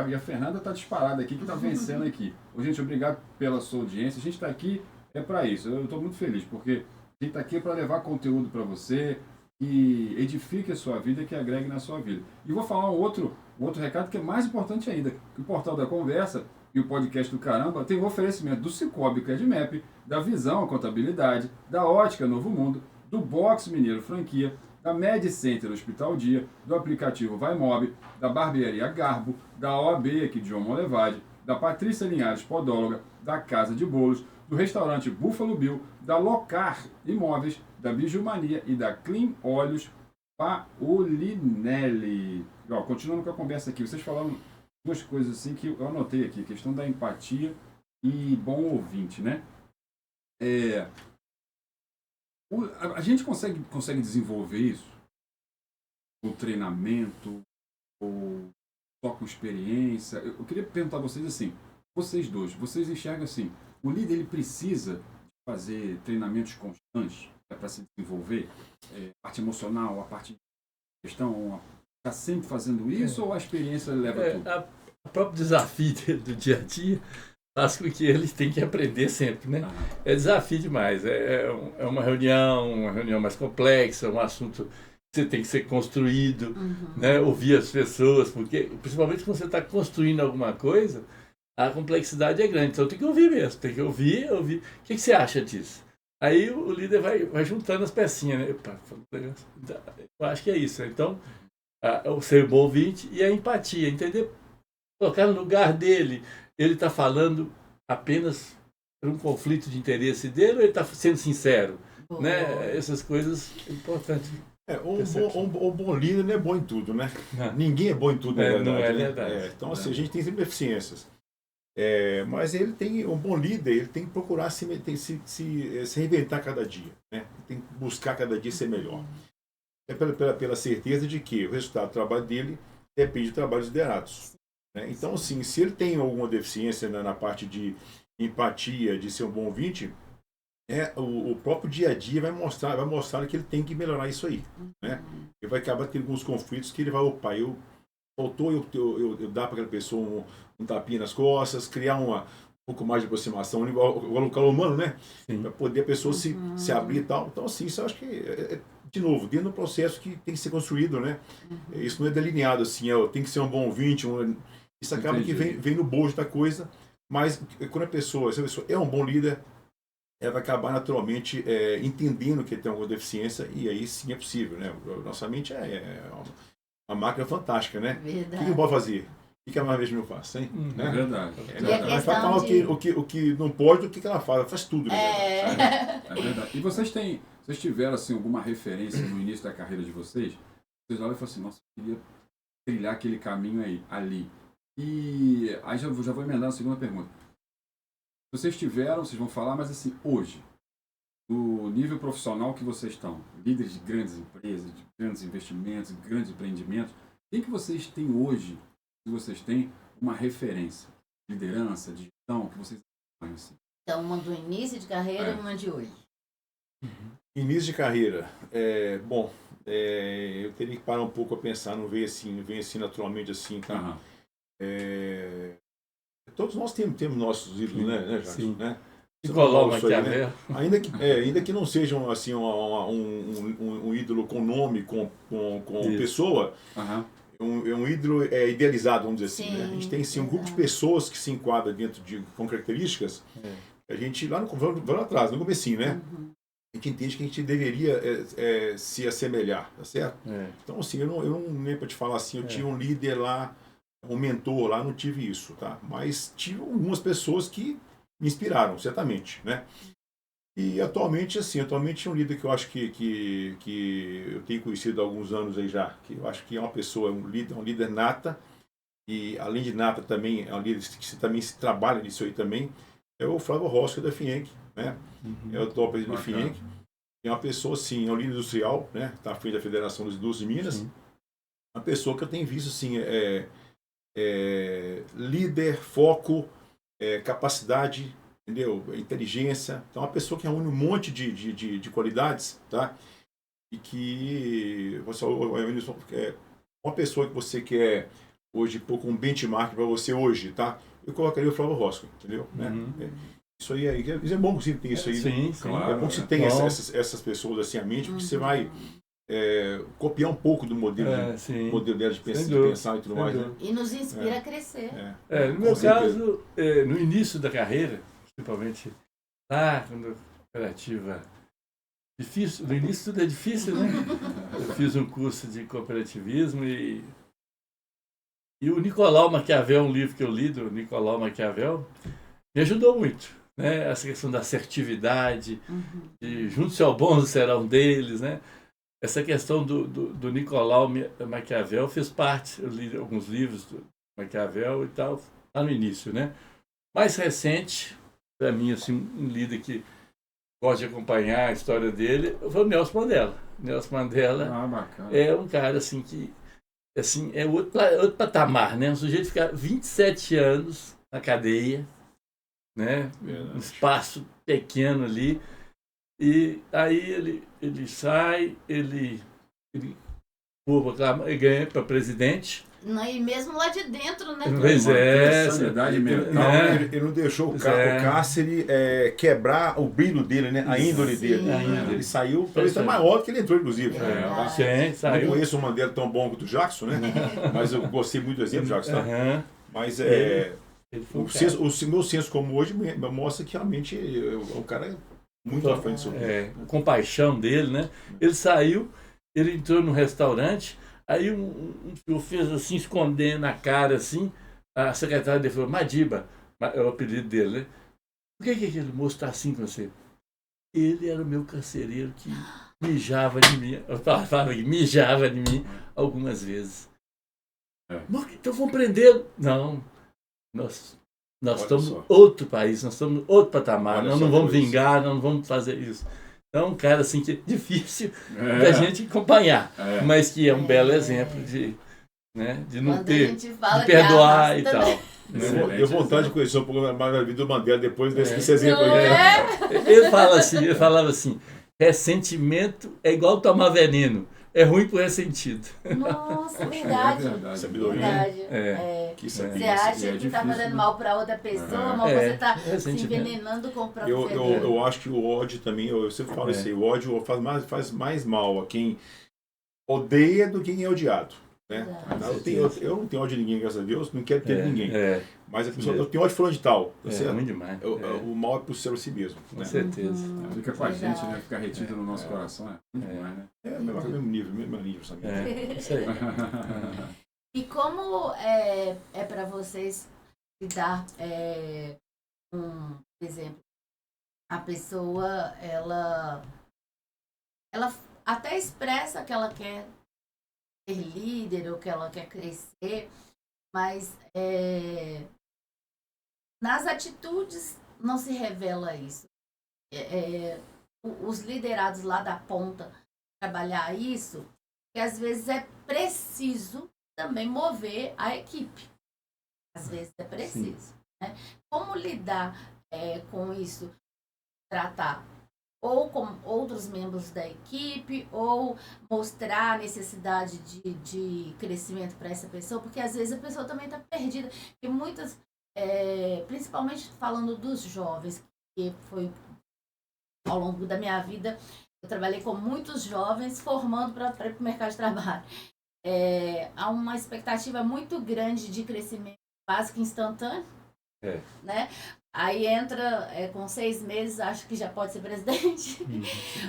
E a Fernanda está disparada aqui, que está vencendo aqui. Gente, obrigado pela sua audiência. A gente está aqui para isso. Eu estou muito feliz, porque a gente está aqui para levar conteúdo para você, que edifique a sua vida, que agregue na sua vida. E vou falar um outro recado que é mais importante ainda. Que o Portal da Conversa e o podcast do Caramba tem o oferecimento do Cicobi Credimap, da Visão a Contabilidade, da Ótica Novo Mundo, do Box Mineiro Franquia, da Med Center Hospital Dia, do aplicativo Vaimob, da Barbearia Garbo, da OAB aqui de João Molevade, da Patrícia Linhares Podóloga, da Casa de Bolos, do restaurante Buffalo Bill, da Locar Imóveis, da Bijumania e da Clean Óleos Paolinelli. Continuando com a conversa aqui, vocês falaram 2 coisas assim que eu anotei aqui, a questão da empatia e bom ouvinte, né? A gente consegue desenvolver isso com treinamento ou só com experiência? Eu queria perguntar a vocês assim, vocês dois, vocês enxergam assim, o líder ele precisa fazer treinamentos constantes para se desenvolver? A parte emocional, a parte de gestão, está sempre fazendo isso ou a experiência leva tudo? O próprio desafio do dia a dia faz com que eles tenham que aprender sempre, né? É desafio demais. É uma reunião mais complexa, um assunto que você tem que ser construído, né? Ouvir as pessoas, porque principalmente quando você está construindo alguma coisa, a complexidade é grande. Então tem que ouvir mesmo, tem que ouvir. O que você acha disso? Aí o líder vai juntando as pecinhas, né? Eu acho que é isso. Então, o ser bom ouvinte e a empatia, entender, colocar no lugar dele. Ele está falando apenas por um conflito de interesse dele ou ele está sendo sincero? Né? Essas coisas são importantes. Um bom líder não é bom em tudo, né? Ninguém é bom em tudo, na verdade. Não é verdade. Então, assim, a gente tem sempre deficiências. Mas ele tem um bom líder, ele tem que procurar se reinventar cada dia, né? Tem que buscar cada dia ser melhor. Pela certeza de que o resultado do trabalho dele depende do trabalho dos liderados. Né? Então, assim, se ele tem alguma deficiência na parte de empatia, de ser um bom ouvinte, o próprio dia a dia vai mostrar que ele tem que melhorar isso aí. Né? Ele vai acabar tendo alguns conflitos que ele vai, faltou eu dar para aquela pessoa um tapinha nas costas, criar um pouco mais de aproximação, igual o calor humano, né? Para poder a pessoa se abrir e tal. Então, assim, isso eu acho que, de novo, dentro do processo que tem que ser construído, né? Isso não é delineado assim, tem que ser um bom ouvinte, isso acaba que vem no bojo da coisa, mas quando se a pessoa é um bom líder, ela vai acabar naturalmente entendendo que ele tem alguma deficiência e aí sim é possível, né? Nossa mente é uma máquina fantástica, né? Verdade. O que ele pode fazer? que a Marvel não faz, hein? É Né? verdade. E a Ela questão fala de- o que não pode, o que ela faz. Ela faz tudo, né? É verdade. E vocês tiveram assim, alguma referência no início da carreira de vocês? Vocês olham e falam assim, nossa, eu queria trilhar aquele caminho ali. E aí já vou emendar na segunda pergunta. Vocês tiveram, vocês vão falar, mas assim, hoje, no nível profissional que vocês estão, líderes de grandes empresas, de grandes investimentos, de grandes empreendimentos, quem que vocês têm hoje, que vocês têm uma referência? Liderança, de gestão, que vocês conhecem? Então, uma do início de carreira e uma de hoje. Início de carreira. Eu teria que parar um pouco a pensar, não vem assim naturalmente assim, tá? Aham. Todos nós temos nossos ídolos, né, Jacques? Sim. Né? Nicolau Isso aí, né? Maquiavel. Ainda que não sejam assim um ídolo com nome, com Isso. pessoa, Aham. é um ídolo idealizado, vamos dizer assim. Sim, Né? A gente tem sim, um grupo de verdade. pessoas que se enquadra dentro com características. A gente, vamos lá atrás, no comecinho, né? A gente entende que a gente deveria se assemelhar, tá certo? Então, assim, eu não nem para te falar assim, eu tinha um líder lá, um mentor lá, não tive isso, tá? Mas tive algumas pessoas que me inspiraram, certamente, né? E atualmente é um líder que eu acho que eu tenho conhecido há alguns anos aí já, que eu acho que é uma pessoa, um líder nata, e além de nata também, é um líder que também se trabalha nisso aí também, é o Flávio Rosca da FIENC, né? É o top da FIENC. É uma pessoa, sim, é um líder industrial, né? Está à frente da Federação das Indústrias de Minas. Sim. Uma pessoa que eu tenho visto, assim, líder, foco, capacidade, entendeu? Inteligência. Então, é uma pessoa que reúne um monte de qualidades, tá? E que você é uma pessoa que você quer hoje pôr como benchmark para você hoje, tá? Eu colocaria o Flávio Rosca, entendeu? Né? Isso aí é bom que você tenha isso aí. Sim, Né? sim. É bom que você tenha essas pessoas assim à mente, porque você vai copiar um pouco do modelo dela de pensar e tudo mais. Né? E nos inspira a crescer. No meu caso, no início da carreira, principalmente lá, quando a cooperativa. Difícil, no início tudo é difícil, né? Eu fiz um curso de cooperativismo e o Nicolau Maquiavel, um livro que eu li do Nicolau Maquiavel, me ajudou muito. Né? Essa questão da assertividade, de juntos ao bom será um deles, né? Essa questão do Nicolau Maquiavel fez parte, eu li alguns livros do Maquiavel e tal, lá no início, né? Mais recente, para mim, assim, um líder que gosta de acompanhar a história dele, foi o Nelson Mandela. Nelson Mandela Bacana. é um cara, assim, que assim, é outro patamar, né? Um sujeito ficar 27 anos na cadeia, né? Um espaço pequeno ali. E aí ele sai, ele ganha para presidente. Não, e mesmo lá de dentro, né? Pois é. Sanidade mental. Não, ele não deixou o cárcere quebrar o brilho dele, né? A índole dele. Ele saiu, talvez até maior do que ele entrou, inclusive. Sim, saiu. Não conheço o Mandela tão bom quanto o Jackson, né? Mas eu gostei muito do exemplo, Jackson, tá? Mas o meu senso como hoje mostra que realmente o cara é muito à frente do seu tempo. A compaixão dele, né? Ele saiu, ele entrou no restaurante, aí um senhor fez assim, escondendo a cara assim, a secretária dele falou, Madiba, é o apelido dele, né? Por que aquele moço está assim com você? Ele era o meu carcereiro que mijava de mim, eu falava que mijava de mim algumas vezes. Então vamos prendê-lo. Não, nós estamos em outro país, nós estamos em outro patamar, nós não vamos vingar, nós não vamos fazer isso. Então, um cara assim que é difícil da gente acompanhar, mas que é um belo exemplo de não ter, de perdoar e tal. Deu vontade de conhecer um pouco mais da vida do Mandela depois desse exemplo aí. Ele falava assim, ressentimento é igual tomar veneno. É ruim pro ressentido. Nossa, verdade. Sabedoria. Você acha que está fazendo mal para outra pessoa, mas você está se envenenando com o próprio veneno. Eu acho que o ódio também, eu sempre falo isso aí, o ódio faz mais mal a quem odeia do que quem é odiado. Né? Eu não tenho ódio de ninguém, graças a Deus, não quero ter ninguém. Mas a pessoa, eu tenho ódio falando de tal. É muito demais. O mal é por ser si mesmo. Com né? certeza. Fica com a gente, né? Fica retido no nosso coração. É muito demais, né? Mesmo nível, sabe? Isso aí. E como é para vocês lidar com, por exemplo, a pessoa, ela até expressa que ela quer ser líder ou que ela quer crescer, mas nas atitudes não se revela isso. Os liderados lá da ponta trabalhar isso, que às vezes é preciso também mover a equipe. Às vezes é preciso. Né? Como lidar com isso? Tratar ou com outros membros da equipe, ou mostrar a necessidade de crescimento para essa pessoa, porque às vezes a pessoa também está perdida. E muitas, principalmente falando dos jovens, que foi ao longo da minha vida, eu trabalhei com muitos jovens formando para ir para o mercado de trabalho. Há uma expectativa muito grande de crescimento básico instantâneo, né? Aí entra com 6 meses, acho que já pode ser presidente,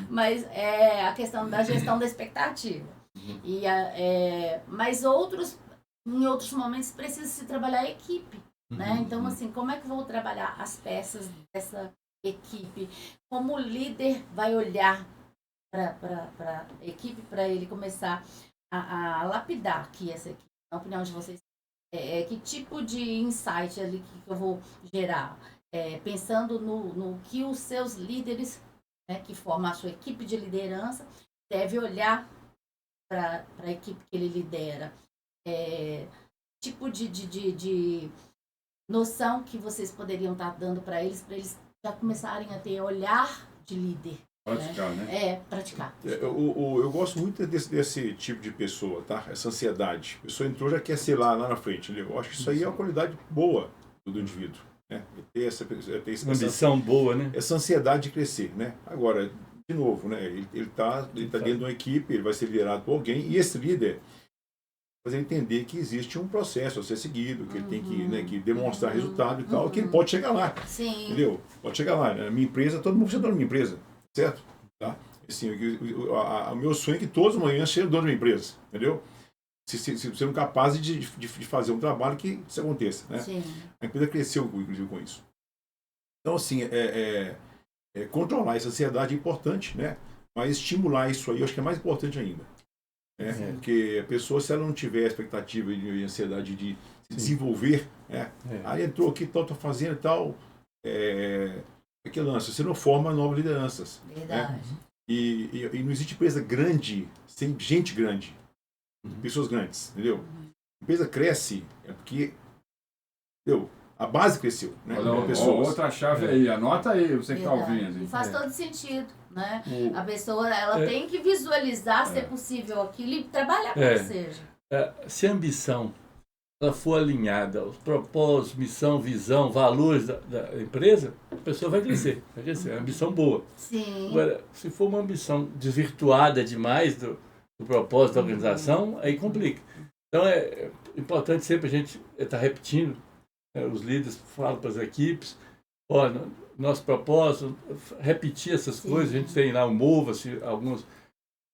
mas é a questão da gestão da expectativa. E mas em outros momentos precisa se trabalhar a equipe, né? Então, assim, como é que eu vou trabalhar as peças dessa equipe? Como o líder vai olhar para a equipe, para ele começar a lapidar aqui essa equipe? Na opinião de vocês, que tipo de insight ali que eu vou gerar? Pensando no que os seus líderes, né, que formam a sua equipe de liderança, deve olhar para a equipe que ele lidera. Tipo de noção que vocês poderiam estar dando para eles já começarem a ter olhar de líder. Praticar, né? Praticar. Eu gosto muito desse tipo de pessoa, tá? Essa ansiedade. A pessoa entrou, já quer ser lá na frente. Eu acho que isso aí é uma qualidade boa do indivíduo. Né? Ter essa ambição boa, né? Essa ansiedade de crescer, né? Agora, de novo, né? Ele tá dentro de uma equipe, ele vai ser liderado por alguém, e esse líder fazer entender que existe um processo a ser seguido, que ele tem que, né, que demonstrar resultado e tal, que ele pode chegar lá. Sim. Entendeu? Pode chegar lá. Na minha empresa, todo mundo precisa dono da minha empresa, certo? Tá? Assim, o meu sonho é que todos os manhãs sejam dono da minha empresa, entendeu? Se serem capazes de fazer um trabalho que isso aconteça, né? Sim. A empresa cresceu, inclusive, com isso. Então, assim, controlar essa ansiedade é importante, né? Mas estimular isso aí, eu acho que é mais importante ainda. Né? Porque a pessoa, se ela não tiver a expectativa e ansiedade de se desenvolver, né? Aí entrou aqui, estou fazendo e tal, que lança, você não forma novas lideranças. Verdade. Né? E não existe empresa grande sem gente grande. Pessoas grandes, entendeu? A empresa cresce porque, entendeu? A base cresceu, né? Outra chave aí, anota aí, você que está ouvindo. E faz todo sentido, né? A pessoa, ela tem que visualizar se é possível aquilo e trabalhar para que seja. Se a ambição ela for alinhada aos propósitos, missão, visão, valores da empresa, a pessoa vai crescer. Vai crescer. É uma ambição boa. Sim. Agora, se for uma ambição desvirtuada demais do propósito da organização, aí complica. Então é importante sempre a gente estar repetindo, os líderes falam para as equipes, nosso propósito, repetir essas coisas. A gente tem lá o Mova-se,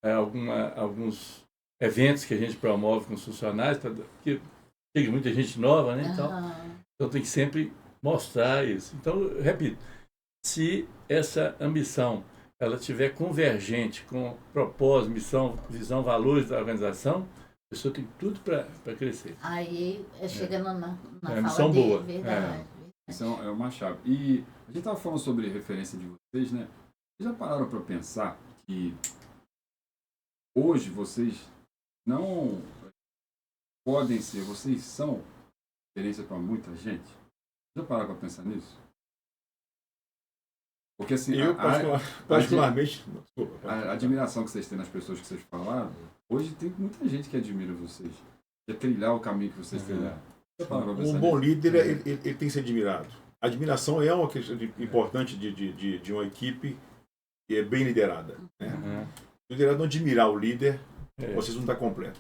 alguns eventos que a gente promove com os funcionários, que chega muita gente nova, né? Então tem que sempre mostrar isso. Então, eu repito, se essa ambição ela estiver convergente com propósito, missão, visão, valores da organização, a pessoa tem tudo para crescer. Aí chega na fala missão dele, boa. verdade. Isso é uma chave. E a gente estava falando sobre referência de vocês, né? Vocês já pararam para pensar que hoje vocês não podem ser, vocês são referência para muita gente? Já pararam para pensar nisso? Porque assim, eu particularmente, a admiração que vocês têm nas pessoas que vocês falaram, hoje tem muita gente que admira vocês, quer trilhar o caminho que vocês trilharam. Um bom líder, ele tem que ser admirado. A admiração é uma questão importante de uma equipe que é bem liderada. Né? O liderado não admirar o líder, vocês não estão completo.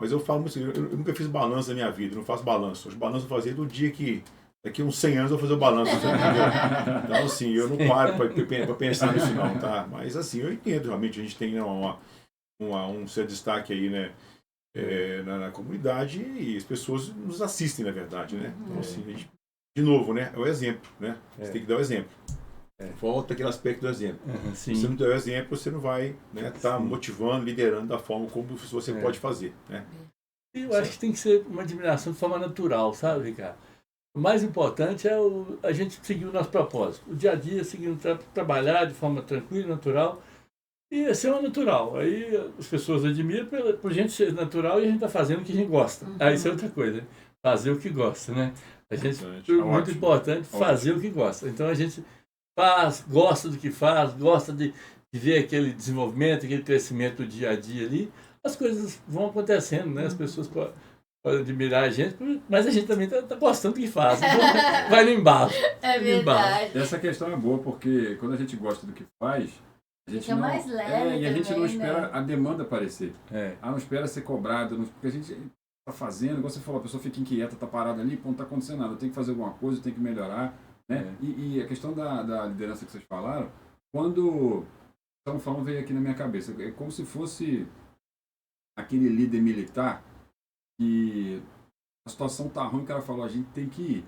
Mas eu falo muito, eu nunca fiz balanço na minha vida, não faço balanço. Os balanços eu fazia do dia que daqui uns 100 anos eu vou fazer o balanço. Então, assim, eu não paro para pensar nisso não, tá? Mas, assim, eu entendo, realmente, a gente tem um certo destaque aí, né? na comunidade e as pessoas nos assistem, na verdade, né? Então, assim, de novo, né? É o exemplo, né? Você tem que dar o exemplo. Volta aquele aspecto do exemplo. Se você não der o exemplo, você não vai estar motivando, liderando da forma como você pode fazer, né? Eu acho que tem que ser uma admiração de forma natural, sabe, Ricardo? O mais importante é a gente seguir o nosso propósito. O dia a dia, seguindo trabalhar de forma tranquila e natural. E ser uma natural. Aí as pessoas admiram por gente ser natural e a gente está fazendo o que a gente gosta. Aí isso é outra coisa. Fazer o que gosta, né? A gente, muito importante, fazer o que gosta. Então a gente faz, gosta do que faz, gosta de ver aquele desenvolvimento, aquele crescimento do dia a dia ali. As coisas vão acontecendo, né? As pessoas podem admirar a gente, mas a gente também está gostando do que faz. Então vai no embalo. É verdade. Essa questão é boa, porque quando a gente gosta do que faz, a gente fica mais leve e a gente não também, espera né? a demanda aparecer. Não espera ser cobrado, porque a gente está fazendo, igual você falou, a pessoa fica inquieta, está parada ali, não está acontecendo nada, tem que fazer alguma coisa, tem que melhorar. Né? E a questão da liderança que vocês falaram, quando estamos falando, veio aqui na minha cabeça, é como se fosse aquele líder militar que a situação tá ruim, o cara falou, a gente tem que ir.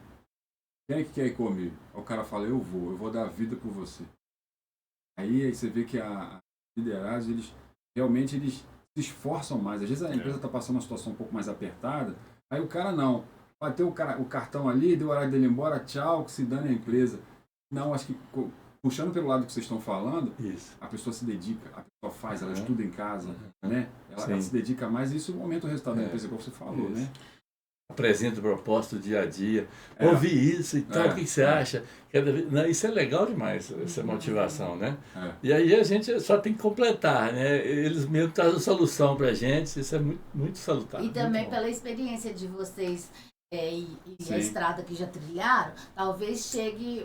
Quem é que quer ir comigo? O cara fala, eu vou dar a vida por você. Aí você vê que a liderança, eles se esforçam mais. Às vezes a empresa está passando uma situação um pouco mais apertada, aí o cara não. Bateu o cartão ali, deu o horário dele ir embora, tchau, que se dane a empresa. Não, acho que puxando pelo lado que vocês estão falando, a pessoa se dedica, a pessoa faz, ela estuda em casa, né? Ela se dedica mais e isso aumenta o resultado da empresa, como você falou, né? Apresenta o propósito dia a dia. Ouvi isso e tal, o que você acha? Isso é legal demais, essa motivação, né? E aí a gente só tem que completar, né? Eles mesmos trazem a solução para a gente, isso é muito, muito salutar. E também pela experiência de vocês e a estrada que já trilharam, talvez chegue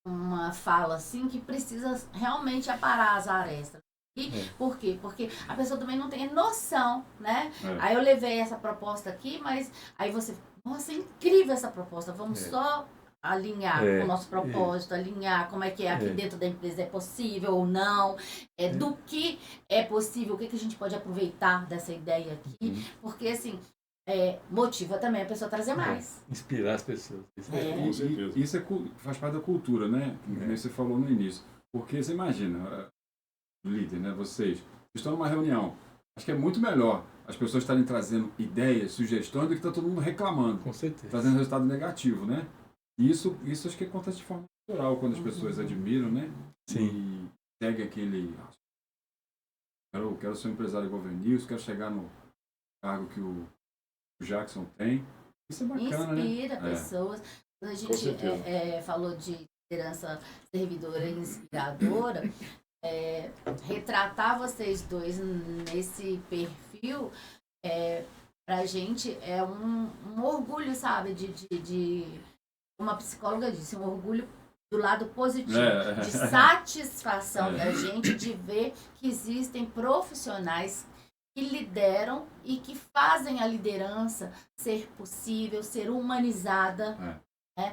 uma fala assim que precisa realmente aparar as arestas. Por quê? Porque a pessoa também não tem noção, né? Aí eu levei essa proposta aqui, mas aí você, nossa, é incrível essa proposta, vamos só alinhar o nosso propósito, alinhar como é que aqui dentro da empresa é possível ou não, do que é possível, o que a gente pode aproveitar dessa ideia aqui, porque assim, motiva também a pessoa a trazer mais. Inspirar as pessoas. Isso faz parte da cultura, né? Como você falou no início. Porque você imagina, líder, né? Vocês estão numa reunião. Acho que é muito melhor as pessoas estarem trazendo ideias, sugestões, do que estar todo mundo reclamando. Com certeza. Trazendo resultado negativo, né? E isso acho que acontece de forma natural, quando as pessoas admiram, né? Sim. E segue aquele... Quero ser um empresário igual o Venilson, quero chegar no cargo que o Jackson tem. Isso é bacana, Inspira né? pessoas. Quando a gente falou de liderança servidora e inspiradora, retratar vocês dois nesse perfil, pra gente é um orgulho, sabe? De uma psicóloga disse, um orgulho do lado positivo, de satisfação da gente de ver que existem profissionais que lideram e que fazem a liderança ser possível, ser humanizada, né?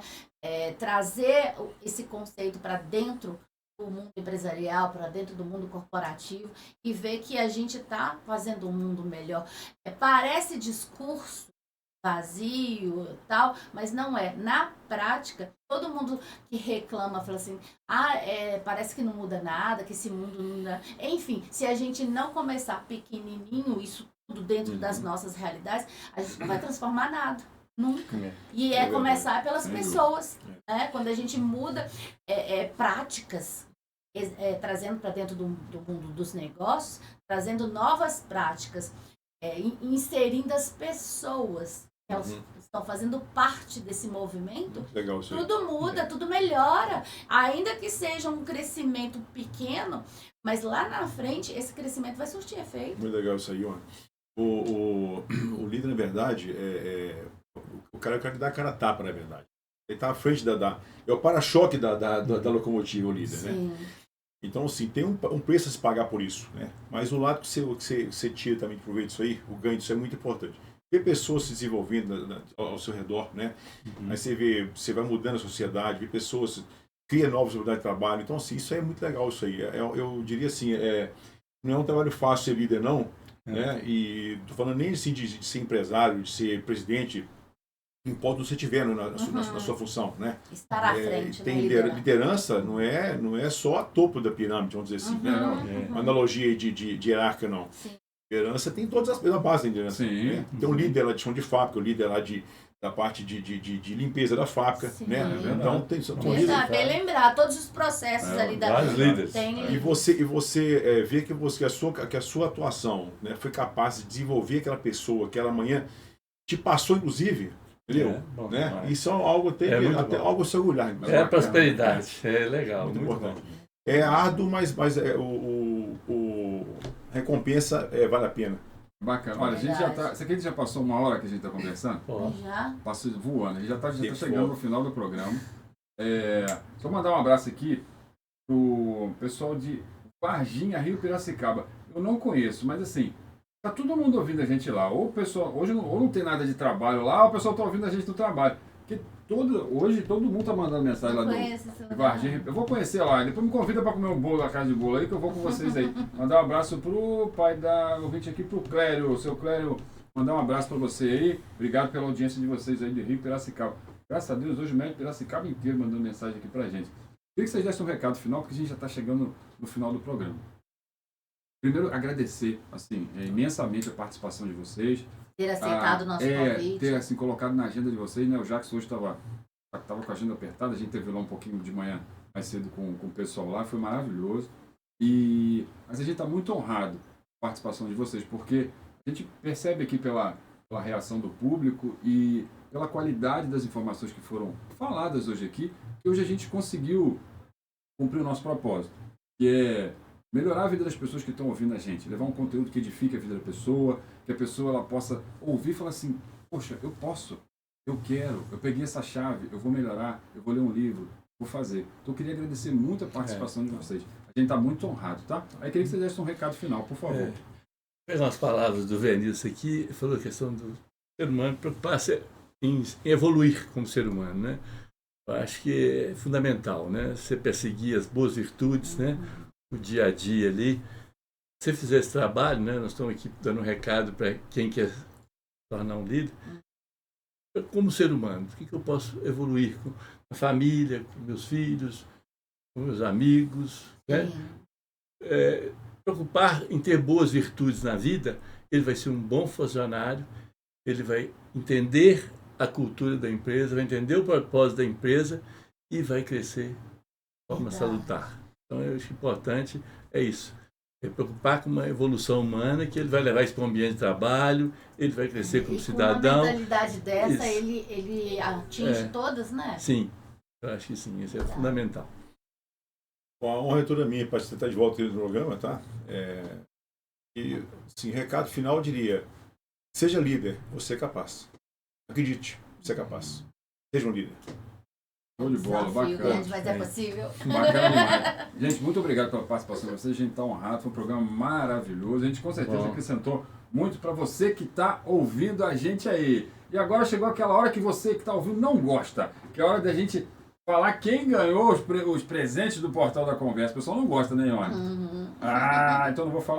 Trazer esse conceito para dentro do mundo empresarial, para dentro do mundo corporativo e ver que a gente está fazendo um mundo melhor. Parece discurso vazio e tal, mas não é. Na prática, todo mundo que reclama fala assim, parece que não muda nada, que esse mundo não muda. Enfim, se a gente não começar pequenininho, isso tudo dentro das nossas realidades, a gente não vai transformar nada. Nunca. E começar pelas pessoas. Né? Quando a gente muda práticas, trazendo para dentro do mundo dos negócios, trazendo novas práticas, inserindo as pessoas que estão fazendo parte desse movimento, legal, tudo muda, tudo melhora. Ainda que seja um crescimento pequeno, mas lá na frente esse crescimento vai surtir efeito. Muito legal isso aí, ó. O líder, na verdade, o cara dá a cara a tapa, na verdade. Ele está à frente é o para-choque da locomotiva, o líder, Sim. né? Então, assim, tem um preço a se pagar por isso, né? Mas o lado que você tira também de proveito disso aí, o ganho disso é muito importante. Ver pessoas se desenvolvendo ao seu redor, né? Aí você vai mudando a sociedade, ver pessoas, cria novas oportunidades de trabalho. Então, assim, isso aí é muito legal, isso aí. Eu diria assim, não é um trabalho fácil ser líder, não, né? E tô falando nem assim de ser empresário, de ser presidente, importa você estiver na sua função, né? Estar à frente, tem né? liderança não é só a topo da pirâmide, vamos dizer assim, né? Uma analogia de hierarquia, não. Sim. Liderança tem todas as a base da liderança. Sim. Né? Tem um líder lá de chão de fábrica, o líder lá da parte de limpeza da fábrica, Sim. né? Então tem Exato, bem lembrar todos os processos ali da vários líderes. Tem e você vê que a sua atuação, né, foi capaz de desenvolver aquela pessoa que ela amanhã te passou, inclusive, entendeu? Bom, Né? Isso é algo até algo a se orgulhar. É a prosperidade, é legal, Muito muito importante. bom. É árduo, mas recompensa vale a pena. Bacana. Olha, a gente já tá. Você acredita que já passou uma hora que a gente está conversando? Ó, já. Passou voando. A gente já tá Tempo chegando voa. no final do programa. Só mandar um abraço aqui pro pessoal de Varginha, Rio Piracicaba. Eu não conheço, mas assim, tá todo mundo ouvindo a gente lá. Ou o pessoal, hoje ou não tem nada de trabalho lá, ou o pessoal tá ouvindo a gente no trabalho. Porque hoje todo mundo tá mandando mensagem lá de Varginha. Eu vou conhecer lá. Depois me convida para comer um bolo na casa de bolo aí, que eu vou com vocês aí. Mandar um abraço pro pai da ouvinte aqui, pro Clério. Seu Clério, mandar um abraço para você aí. Obrigado pela audiência de vocês aí de Rio Piracicaba. Graças a Deus, hoje o médico Piracicaba inteiro mandando mensagem aqui pra gente. Queria que vocês dessem um recado final, porque a gente já está chegando no final do programa. Primeiro, agradecer assim, imensamente a participação de vocês. Ter aceitado o nosso convite. Ter assim, colocado na agenda de vocês, né? O Jackson hoje estava com a agenda apertada, a gente teve lá um pouquinho de manhã mais cedo com o pessoal lá, foi maravilhoso. Mas a gente está muito honrado com a participação de vocês, porque a gente percebe aqui pela reação do público e pela qualidade das informações que foram faladas hoje aqui, que hoje a gente conseguiu cumprir o nosso propósito, que é melhorar a vida das pessoas que estão ouvindo a gente, levar um conteúdo que edifique a vida da pessoa, que a pessoa ela possa ouvir e falar assim, poxa, eu posso, eu quero, eu peguei essa chave, eu vou melhorar, eu vou ler um livro, vou fazer. Então eu queria agradecer muito a participação de vocês. A gente está muito honrado, tá? Aí queria que vocês dessem um recado final, por favor. Pegar umas palavras do Vinícius aqui, falou a questão do ser humano preocupar-se em evoluir como ser humano, né? Eu acho que é fundamental, né? Você perseguir as boas virtudes, né? O dia a dia ali. Se você fizer esse trabalho, né? Nós estamos aqui dando um recado para quem quer se tornar um líder. Como ser humano, o que eu posso evoluir com a família, com meus filhos, com meus amigos, né? Preocupar em ter boas virtudes na vida, ele vai ser um bom funcionário, ele vai entender a cultura da empresa, vai entender o propósito da empresa e vai crescer de forma salutar. Então, eu acho importante é isso. É preocupar com uma evolução humana, que ele vai levar isso para o ambiente de trabalho, ele vai crescer como cidadão. Com uma mentalidade dessa, ele atinge todas, né? Sim, eu acho que sim, isso é fundamental. Bom, a honra é toda minha para você estar de volta aqui no programa, tá? E, assim, recado final, eu diria, seja líder, você é capaz. Acredite, você é capaz. Seja um líder. Show de bola, Desafio bacana. grande, mas é possível. Bacana demais. Gente, muito obrigado pela participação de vocês. A gente está honrado, foi um programa maravilhoso. A gente com certeza acrescentou muito para você que está ouvindo a gente aí. E agora chegou aquela hora que você que está ouvindo não gosta, que é a hora da gente falar quem ganhou os presentes do Portal da Conversa. O pessoal não gosta, né, Ione? Então não vou falar.